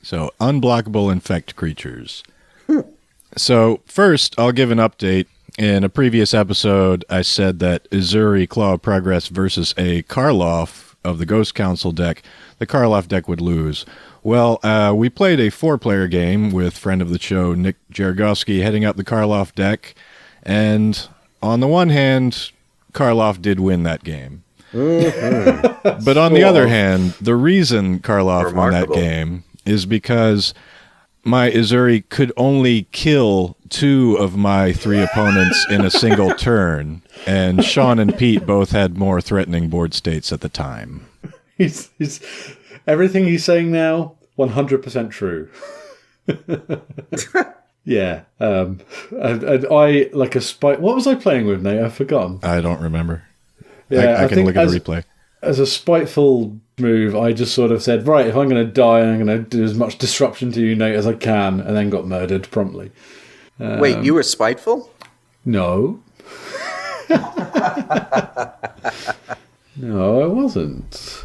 So unblockable infect creatures. So first, I'll give an update. In a previous episode, I said that Ezuri Claw of Progress versus a Karlov of the Ghost Council deck, the Karlov deck would lose. Well, we played a 4-player game with friend of the show, Nick Jargowski, heading up the Karlov deck. And on the one hand, Karlov did win that game. But on the other hand, the reason Karlov won that game is because my Ezuri could only kill 2 of my 3 opponents in a single turn, and Sean and Pete both had more threatening board states at the time. He's everything he's saying now, 100% true. Yeah. I like a spite. What was I playing with, Nate? I've forgotten. I don't remember. Yeah, I can look at the replay. As a spiteful move, I just sort of said, right, if I'm going to die, I'm going to do as much disruption to you, Nate, as I can, and then got murdered promptly. Wait, you were spiteful? No. No, I wasn't.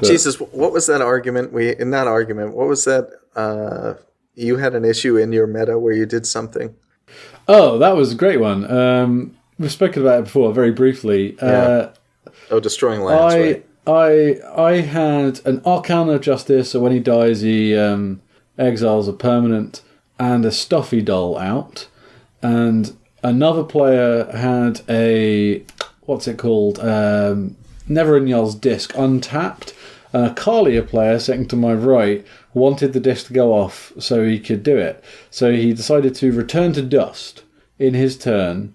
Jesus, what was that argument? What was that? You had an issue in your meta where you did something? Oh, that was a great one. We've spoken about it before, very briefly. Destroying lands, right? I had an Arcana of Justice, so when he dies, he exiles a permanent, and a Stuffy Doll out. And another player had a, what's it called? Nevernyal's Disc untapped. And a Kalia player, sitting to my right, wanted the disc to go off so he could do it. So he decided to return to dust in his turn,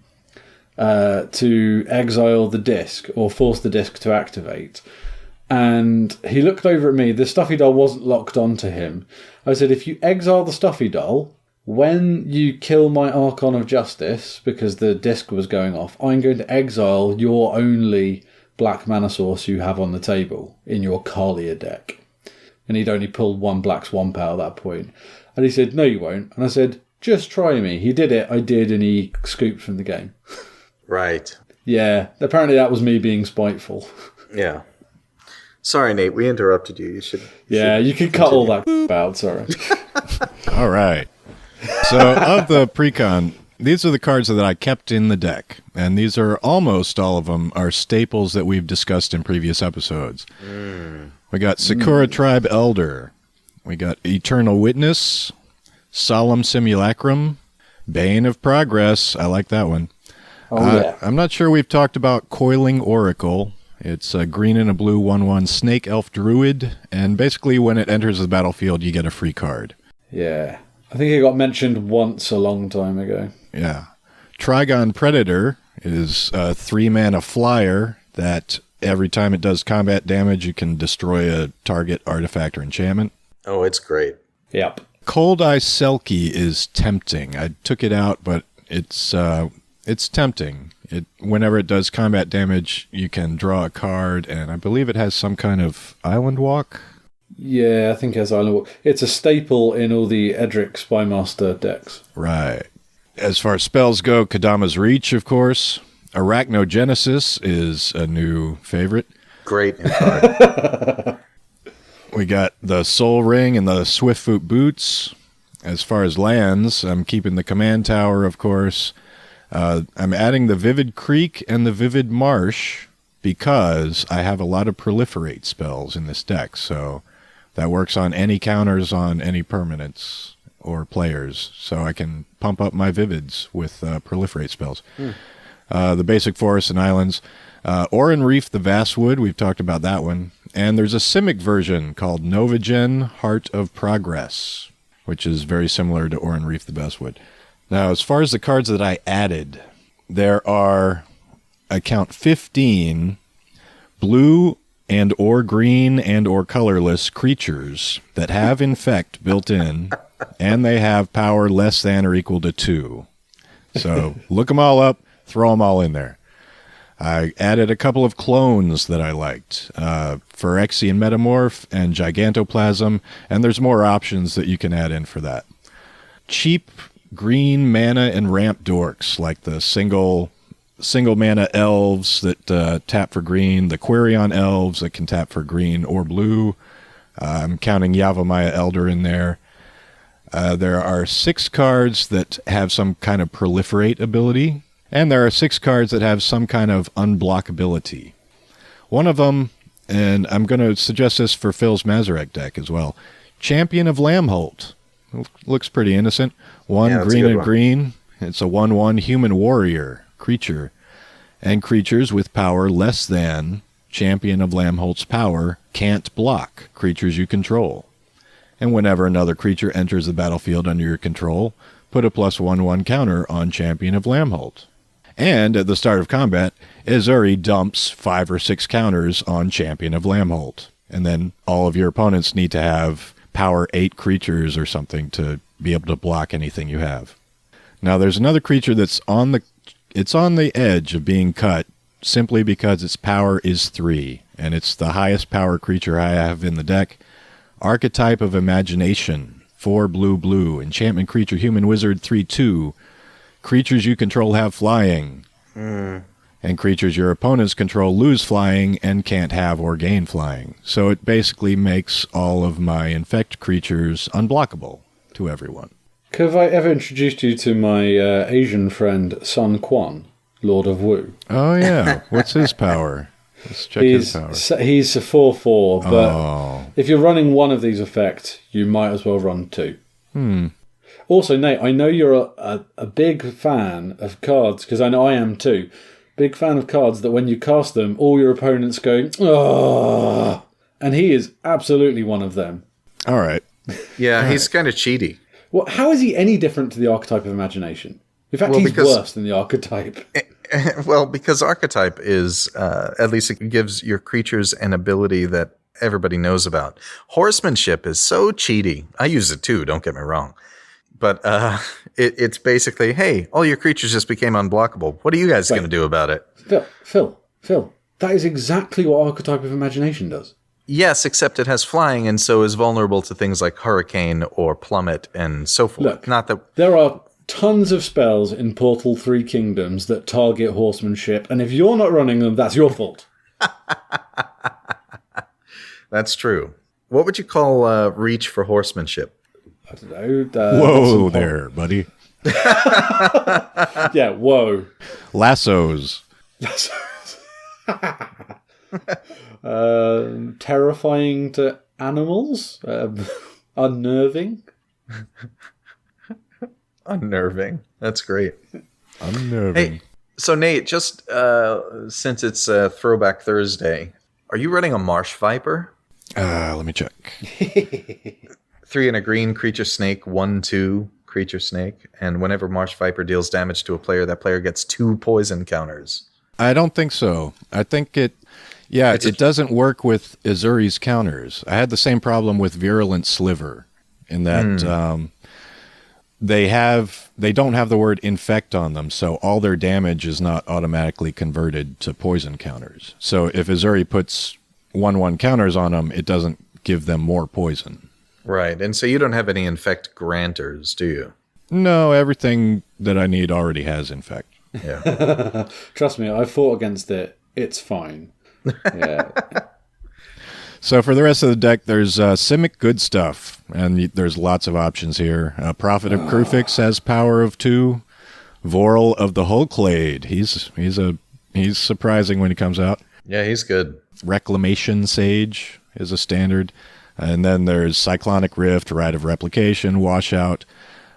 to exile the disc or force the disc to activate. And he looked over at me. The Stuffy Doll wasn't locked onto him. I said, if you exile the Stuffy Doll, when you kill my Archon of Justice, because the disc was going off, I'm going to exile your only black mana source you have on the table in your Kalia deck. And he'd only pulled 1 black swamp out at that point. And he said, no, you won't. And I said, just try me. He did it, I did, and he scooped from the game. Right. Yeah, apparently that was me being spiteful. Yeah. Sorry, Nate, we interrupted you. You can cut all that out, sorry. All right. So, of the precon, these are the cards that I kept in the deck. And these are almost all of them are staples that we've discussed in previous episodes. We got Sakura Tribe Elder. We got Eternal Witness, Solemn Simulacrum, Bane of Progress. I like that one. I'm not sure we've talked about Coiling Oracle. It's a green and a blue 1/1 Snake Elf Druid, and basically when it enters the battlefield, you get a free card. Yeah. I think it got mentioned once a long time ago. Yeah. Trigon Predator is a 3-mana flyer that every time it does combat damage, you can destroy a target artifact or enchantment. Oh, it's great. Yep. Cold Eye Selkie is tempting. I took it out, but it's tempting. Whenever it does combat damage, you can draw a card, and I believe it has some kind of island walk. Yeah, I think it has island walk. It's a staple in all the Edric Spymaster decks. Right. As far as spells go, Kadama's Reach, of course. Arachnogenesis is a new favorite. Great new card. We got the Soul Ring and the Swiftfoot Boots. As far as lands, I'm keeping the Command Tower, of course. I'm adding the Vivid Creek and the Vivid Marsh because I have a lot of proliferate spells in this deck, so that works on any counters on any permanents or players, so I can pump up my Vivids with proliferate spells. The basic forests and islands. Oran Reef the Vastwood, we've talked about that one. And there's a Simic version called Novagen Heart of Progress, which is very similar to Oran Reef the Vastwood. Now, as far as the cards that I added, there are, I count 15 blue and or green and or colorless creatures that have Infect built in, and they have power less than or equal to 2. So look them all up, throw them all in there. I added a couple of clones that I liked, Phyrexian Metamorph and Gigantoplasm, and there's more options that you can add in for that. Cheap green mana and ramp dorks, like the single mana elves that tap for green, the Quirion elves that can tap for green or blue. I'm counting Yavimaya Elder in there. There are 6 cards that have some kind of proliferate ability, and there are 6 cards that have some kind of unblockability. One of them, and I'm going to suggest this for Phil's Mazirek deck as well, Champion of Lamholt. Looks pretty innocent. Green and green. It's a 1/1 human warrior creature. And creatures with power less than Champion of Lamholt's power can't block creatures you control. And whenever another creature enters the battlefield under your control, put a +1/1 counter on Champion of Lamholt. And at the start of combat, Ezuri dumps 5 or 6 counters on Champion of Lamholt. And then all of your opponents need to have power 8 creatures or something to be able to block anything you have. Now there's another creature that's on the edge of being cut simply because its power is 3, and it's the highest power creature I have in the deck. Archetype of Imagination, 4 blue, enchantment creature, human wizard, 3/2. Creatures you control have flying. And creatures your opponents control lose flying and can't have or gain flying. So it basically makes all of my Infect creatures unblockable to everyone. Have I ever introduced you to my Asian friend Sun Quan, Lord of Wu? Oh, yeah. What's his power? Let's check his power. He's a 4/4, but if you're running one of these effects, you might as well run 2. Also, Nate, I know you're a big fan of cards, because I know I am too. Big fan of cards that when you cast them, all your opponents go, "Oh," and he is absolutely one of them. All right. Yeah, he's kind of cheaty. Well, how is he any different to the Archetype of Imagination? In fact, he's worse than the Archetype. Well, because Archetype is, at least it gives your creatures an ability that everybody knows about. Horsemanship is so cheaty. I use it too, don't get me wrong. But it's basically, hey, all your creatures just became unblockable. What are you guys going to do about it? Phil, that is exactly what Archetype of Imagination does. Yes, except it has flying and so is vulnerable to things like Hurricane or Plummet and so forth. Look, not that there are tons of spells in Portal 3 Kingdoms that target horsemanship, and if you're not running them, that's your fault. That's true. What would you call Reach for horsemanship? I don't know. Whoa there, buddy. Yeah, whoa. Lassos. Terrifying to animals. Unnerving. Unnerving. That's great. Unnerving. Hey, so Nate, just since it's Throwback Thursday, are you running a Marsh Viper? Let me check. 3 and a green creature snake, 1/2 creature snake, and whenever Marsh Viper deals damage to a player, that player gets 2 poison counters. I don't think so. I think it doesn't work with Ezuri's counters. I had the same problem with Virulent Sliver in that they don't have the word infect on them, so all their damage is not automatically converted to poison counters. So if Ezuri puts 1/1 counters on them, it doesn't give them more poison. Right, and so you don't have any infect granters, do you? No, everything that I need already has infect. Yeah. Trust me, I fought against it. It's fine. Yeah. So for the rest of the deck, there's Simic good stuff, and there's lots of options here. Prophet of Krufix has power of 2. Vorl of the Hulklade. He's surprising when he comes out. Yeah, he's good. Reclamation Sage is a standard. And then there's Cyclonic Rift, Rite of Replication, Washout.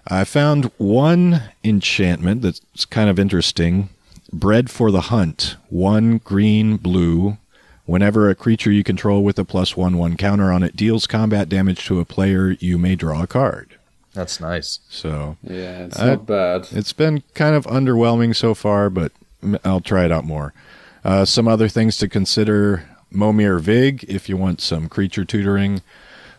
I found one enchantment that's kind of interesting. Bred for the Hunt. 1 green, blue. Whenever a creature you control with a +1/1 counter on it deals combat damage to a player, you may draw a card. That's nice. So Yeah, it's not bad. It's been kind of underwhelming so far, but I'll try it out more. Some other things to consider. Momir Vig, if you want some creature tutoring.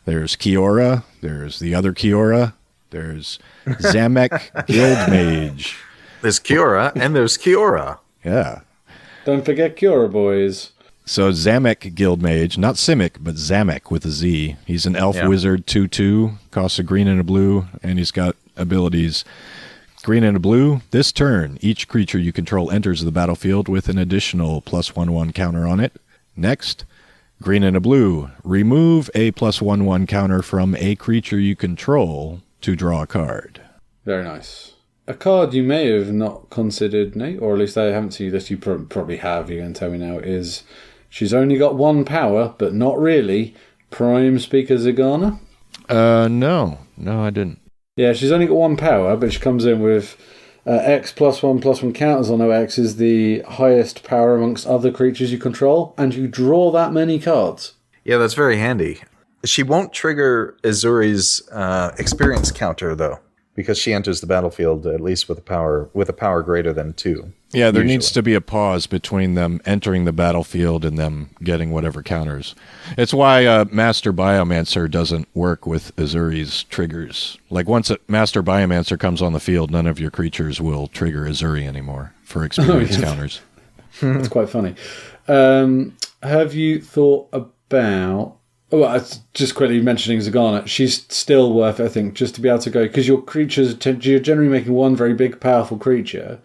There's Kiora. There's the other Kiora. There's Zamek Guildmage. There's Kiora, and there's Kiora. Yeah. Don't forget Kiora, boys. So Zamek Guildmage, not Simic, but Zamek with a Z. He's an elf wizard 2/2, costs a green and a blue, and he's got abilities. Green and a blue, this turn, each creature you control enters the battlefield with an additional +1/1 counter on it. Next, green and a blue, remove a +1/1 counter from a creature you control to draw a card. Very nice. A card you may have not considered, Nate, or at least I haven't seen this, you probably have, you can tell me now, is she's only got 1 power, but not really, Prime Speaker Zigana. No, I didn't. Yeah, she's only got 1 power, but she comes in with X +1/+1 counters on her. X is the highest power amongst other creatures you control, and you draw that many cards. Yeah, that's very handy. She won't trigger Ezuri's experience counter, though, because she enters the battlefield at least with a power greater than 2. Yeah, there usually needs to be a pause between them entering the battlefield and them getting whatever counters. It's why Master Biomancer doesn't work with Ezuri's triggers. Like, once a Master Biomancer comes on the field, none of your creatures will trigger Ezuri anymore for experience counters. That's quite funny. Have you thought about... Well, just quickly mentioning Zagana, she's still worth it, I think, just to be able to go... Because your creatures, you're generally making one very big, powerful creature...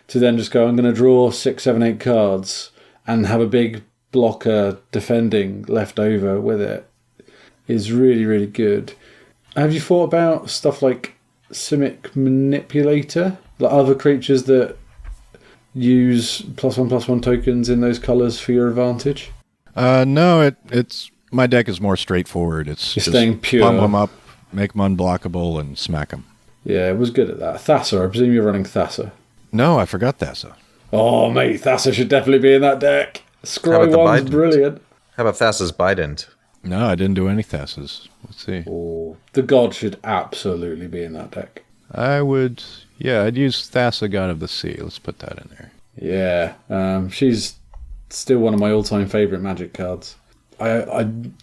to then just go, I'm going to draw 6, 7, 8 cards and have a big blocker defending left over with it is really, really good. Have you thought about stuff like Simic Manipulator? Like other creatures that use +1/+1 tokens in those colours for your advantage? No, it's my deck is more straightforward. It's You're just staying pure. pump them up, make them unblockable, and smack them. Yeah, it was good at that. Thassa, I presume you're running Thassa. No, I forgot Thassa. Oh, mate, Thassa should definitely be in that deck. How about Scry the 1's Bident? brilliant. How about Thassa's Bident? No, I didn't do any Thassas. Let's see. Oh, the God should absolutely be in that deck. I'd use Thassa, God of the Sea. Let's put that in there. Yeah, she's still one of my all-time favourite Magic cards.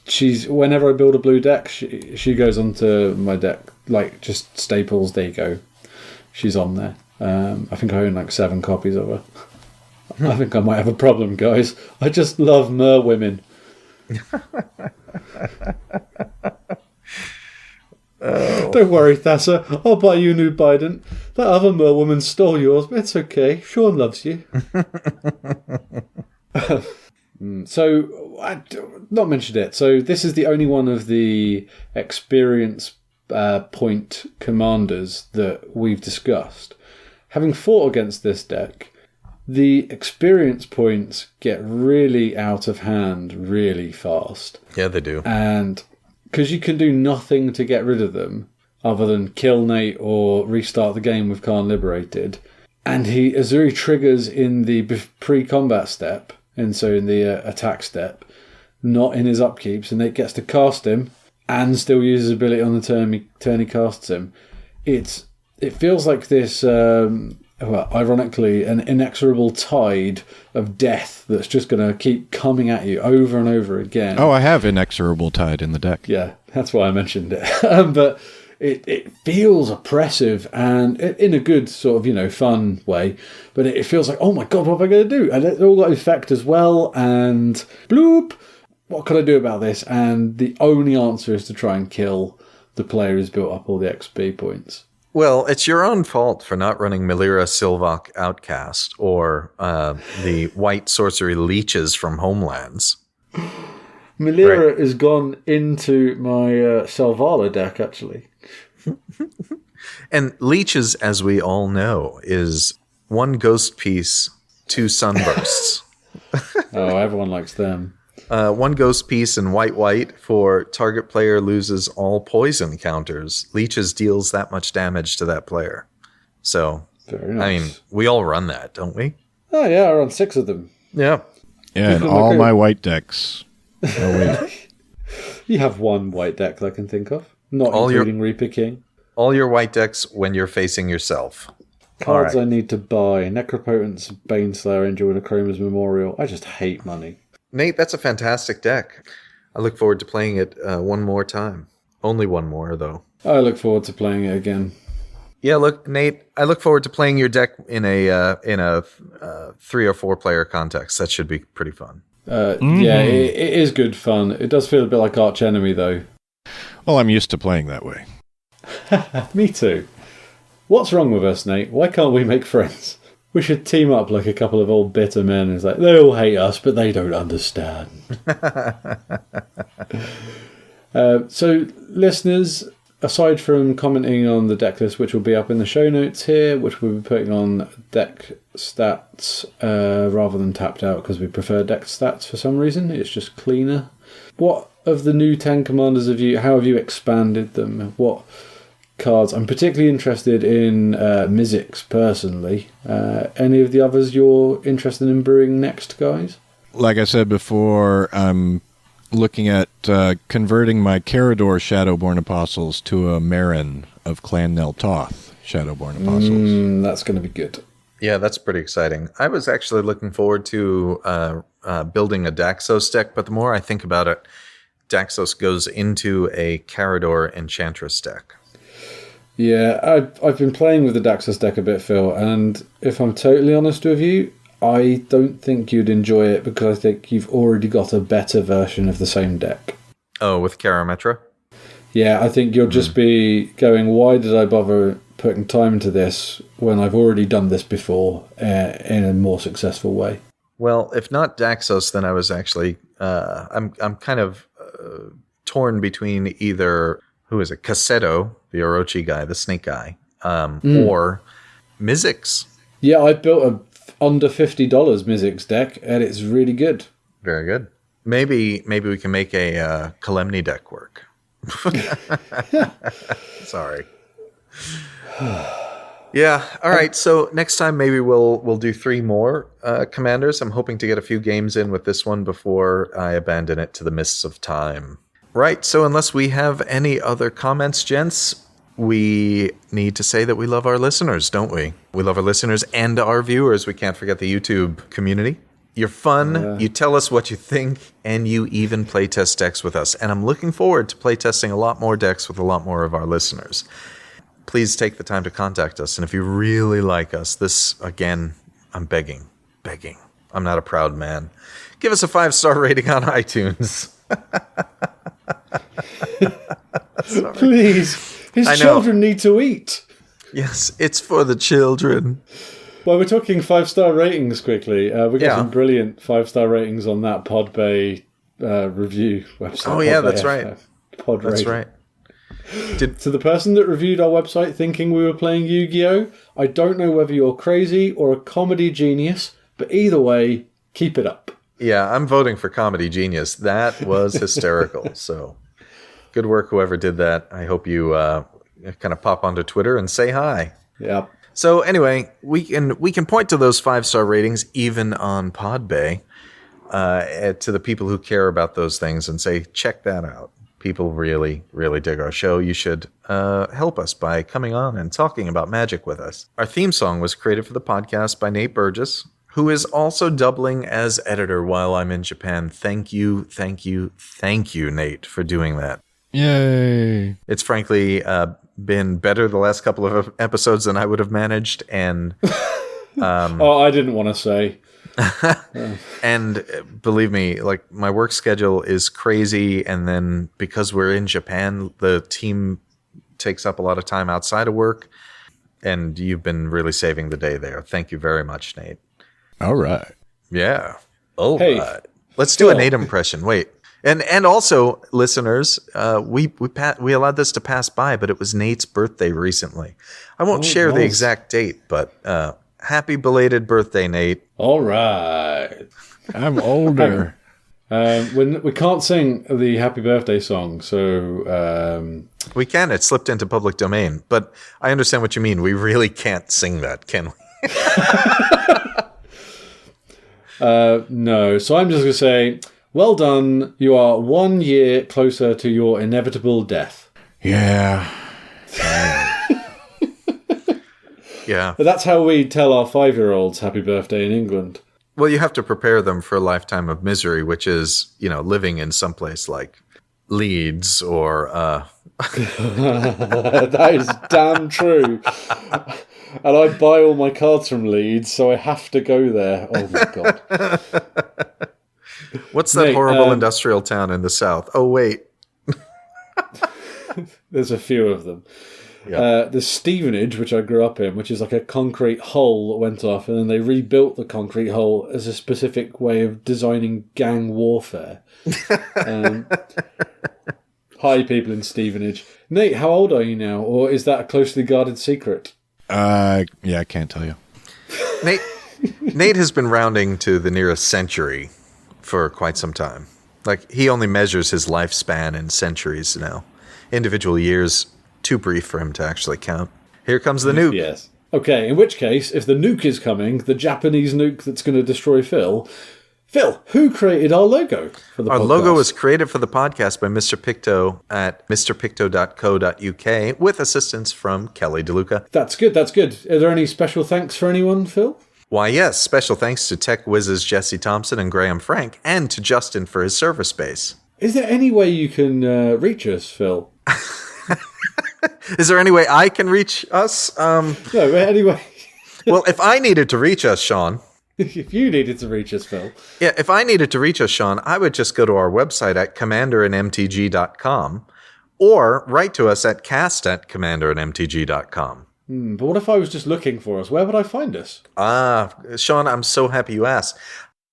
She's whenever I build a blue deck, she goes onto my deck, like just staples. There you go, she's on there. I think I own like 7 copies of her. I think I might have a problem, guys. I just love mer women. Don't worry, Thassa. I'll buy you a new Bident. That other mer woman stole yours, but it's okay. Sean loves you. So not mentioned it. So this is the only one of the experience point commanders that we've discussed. Having fought against this deck, the experience points get really out of hand really fast. Yeah, they do. And because you can do nothing to get rid of them other than kill Nate or restart the game with Khan Liberated. And Ezuri triggers in the pre-combat step, and so in the attack step, not in his upkeeps, and Nate gets to cast him and still uses his ability on the turn he casts him. It feels like this, ironically, an inexorable tide of death that's just going to keep coming at you over and over again. Oh, I have Inexorable Tide in the deck. Yeah, that's why I mentioned it. But it feels oppressive and in a good sort of, fun way. But it feels like, oh my God, what am I going to do? And it's all got effect as well. And bloop, what can I do about this? And the only answer is to try and kill the player who's built up all the XP points. Well, it's your own fault for not running Melira Silvok Outcast or the white sorcery leeches from Homelands. Melira has gone into my Selvala deck, actually. And leeches, as we all know, is 1 ghost piece, 2 sunbursts. Oh, everyone likes them. 1 ghost piece and white for target player loses all poison counters. Leeches deals that much damage to that player. So, very nice. I mean, we all run that, don't we? Oh, yeah, I run 6 of them. Yeah. Yeah, and all my white decks. Oh, wait. You have 1 white deck that I can think of. Not including Reaper King. All your white decks when you're facing yourself. Cards I need to buy. Necropotence, Baneslayer, Angel, and Chroma's Memorial. I just hate money. Nate, that's a fantastic deck. I look forward to playing it one more time. Only one more, though. I look forward to playing it again. Yeah, look, Nate, I look forward to playing your deck in a 3 or 4 player context. That should be pretty fun. Yeah, it is good fun. It does feel a bit like Arch Enemy, though. Well, I'm used to playing that way. Me too. What's wrong with us, Nate? Why can't we make friends? We should team up like a couple of old bitter men. It's like, they all hate us, but they don't understand. So, listeners, aside from commenting on the deck list, which will be up in the show notes here, which we'll be putting on deck stats rather than tapped out because we prefer deck stats for some reason. It's just cleaner. What of the new 10 commanders how have you expanded them? What cards? I'm particularly interested in Mizzix personally. Any of the others you're interested in brewing next, guys? Like I said before, I'm looking at converting my Carador Shadowborn Apostles to a Marin of Clan Neltoth Shadowborn Apostles. That's going to be good. Yeah, that's pretty exciting. I was actually looking forward to building a Daxos deck, but the more I think about it, Daxos goes into a Carador Enchantress deck. Yeah, I've been playing with the Daxos deck a bit, Phil, and if I'm totally honest with you, I don't think you'd enjoy it because I think you've already got a better version of the same deck. Oh, with Karametra? Yeah, I think you'll just be going, why did I bother putting time into this when I've already done this before in a more successful way? Well, if not Daxos, then I was actually I'm kind of torn between either Cassetto, the Orochi guy, the snake guy, or Mizzix. Yeah, I built a under $50 Mizzix deck, and it's really good. Very good. Maybe we can make a Kalemni deck work. Sorry. Yeah. All right. So next time maybe we'll do 3 more commanders. I'm hoping to get a few games in with this one before I abandon it to the mists of time. Right. So unless we have any other comments, gents, we need to say that we love our listeners, don't we? We love our listeners and our viewers. We can't forget the YouTube community. You're fun, you tell us what you think, and you even playtest decks with us. And I'm looking forward to playtesting a lot more decks with a lot more of our listeners. Please take the time to contact us. And if you really like us, this, again, I'm begging. I'm not a proud man. Give us a 5-star rating on iTunes. Please. His children need to eat. Yes, it's for the children. Well, we're talking 5-star ratings quickly. We got some brilliant 5-star ratings on that Podbay review website. Oh, yeah, that's right. Pod That's Radio. right. To the person that reviewed our website thinking we were playing Yu-Gi-Oh! I don't know whether you're crazy or a comedy genius, but either way, keep it up. Yeah, I'm voting for Comedy Genius. That was hysterical. So good work, whoever did that. I hope you kind of pop onto Twitter and say hi. Yeah. So anyway, we can point to those 5-star ratings even on Podbay to the people who care about those things and say, check that out. People really, really dig our show. You should help us by coming on and talking about Magic with us. Our theme song was created for the podcast by Nate Burgess, who is also doubling as editor while I'm in Japan. Thank you, Nate, for doing that. Yay. It's frankly been better the last couple of episodes than I would have managed, and I didn't want to say. And believe me, like, my work schedule is crazy, and then because we're in Japan, the team takes up a lot of time outside of work, and you've been really saving the day there. Thank you very much, Nate. All right. Yeah. All Hey, right. Let's do a Nate impression. Wait. And also, listeners, we allowed this to pass by, but it was Nate's birthday recently. I won't share the exact date, but happy belated birthday, Nate. All right. I'm older. We can't sing the happy birthday song, so... We can. It slipped into public domain, but I understand what you mean. We really can't sing that, can we? No. So I'm just going to say, well done. You are 1 year closer to your inevitable death. Yeah. Yeah. But that's how we tell our 5-year-olds happy birthday in England. Well, you have to prepare them for a lifetime of misery, which is, living in someplace like Leeds or... That is damn true. And I buy all my cards from Leeds, so I have to go there. Oh, my God. What's that Nate, horrible industrial town in the south? Oh, wait. There's a few of them. Yeah. The Stevenage, which I grew up in, which is like a concrete hole that went off, and then they rebuilt the concrete hole as a specific way of designing gang warfare. Hi, people in Stevenage. Nate, how old are you now? Or is that a closely guarded secret? Yeah, I can't tell you. Nate has been rounding to the nearest century for quite some time. Like, he only measures his lifespan in centuries now. Individual years, too brief for him to actually count. Here comes the nuke. Yes. Okay, in which case, if the nuke is coming, the Japanese nuke that's going to destroy Phil, who created our logo for the podcast? Our logo was created for the podcast by Mr. Picto at mrpicto.co.uk with assistance from Kelly DeLuca. That's good. Are there any special thanks for anyone, Phil? Why, yes. Special thanks to Tech Whizzes Jesse Thompson and Graham Frank, and to Justin for his server space. Is there any way you can reach us, Phil? Is there any way I can reach us? No, anyway. Well, if I needed to reach us, Sean... If you needed to reach us, Phil. Yeah, if I needed to reach us, Sean, I would just go to our website at commanderin.mtg.com or write to us at cast@commanderin.mtg.com. But what if I was just looking for us? Where would I find us? Sean, I'm so happy you asked.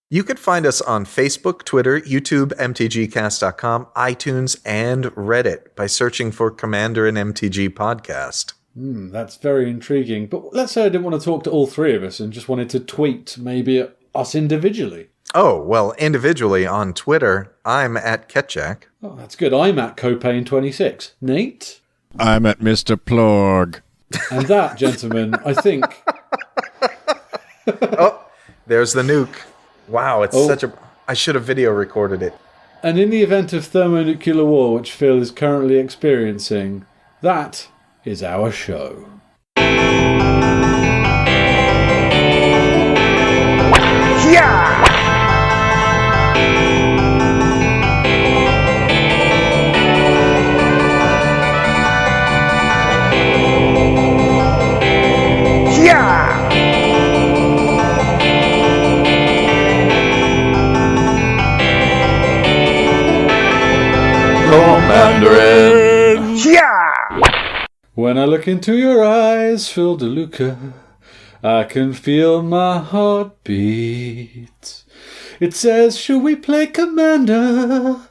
You could find us on Facebook, Twitter, YouTube, mtgcast.com, iTunes, and Reddit by searching for Commanderin MTG Podcast. That's very intriguing. But let's say I didn't want to talk to all three of us and just wanted to tweet maybe at us individually. Oh, well, individually on Twitter, I'm at Ketjack. Oh, that's good. I'm at Copain26. Nate? I'm at Mr. Plorg. And that, gentlemen, I think... Oh, there's the nuke. Wow, it's such a... I should have video recorded it. And in the event of thermonuclear war, which Phil is currently experiencing, that is our show. Yeah! Yeah! Commanderin! Yeah! When I look into your eyes, Phil DeLuca, I can feel my heart beat. It says, should we play Commander?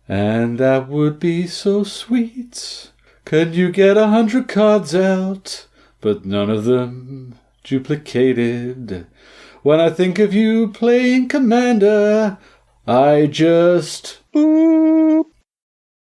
And that would be so sweet. Can you get 100 cards out, but none of them duplicated? When I think of you playing Commander, I just... Ooh.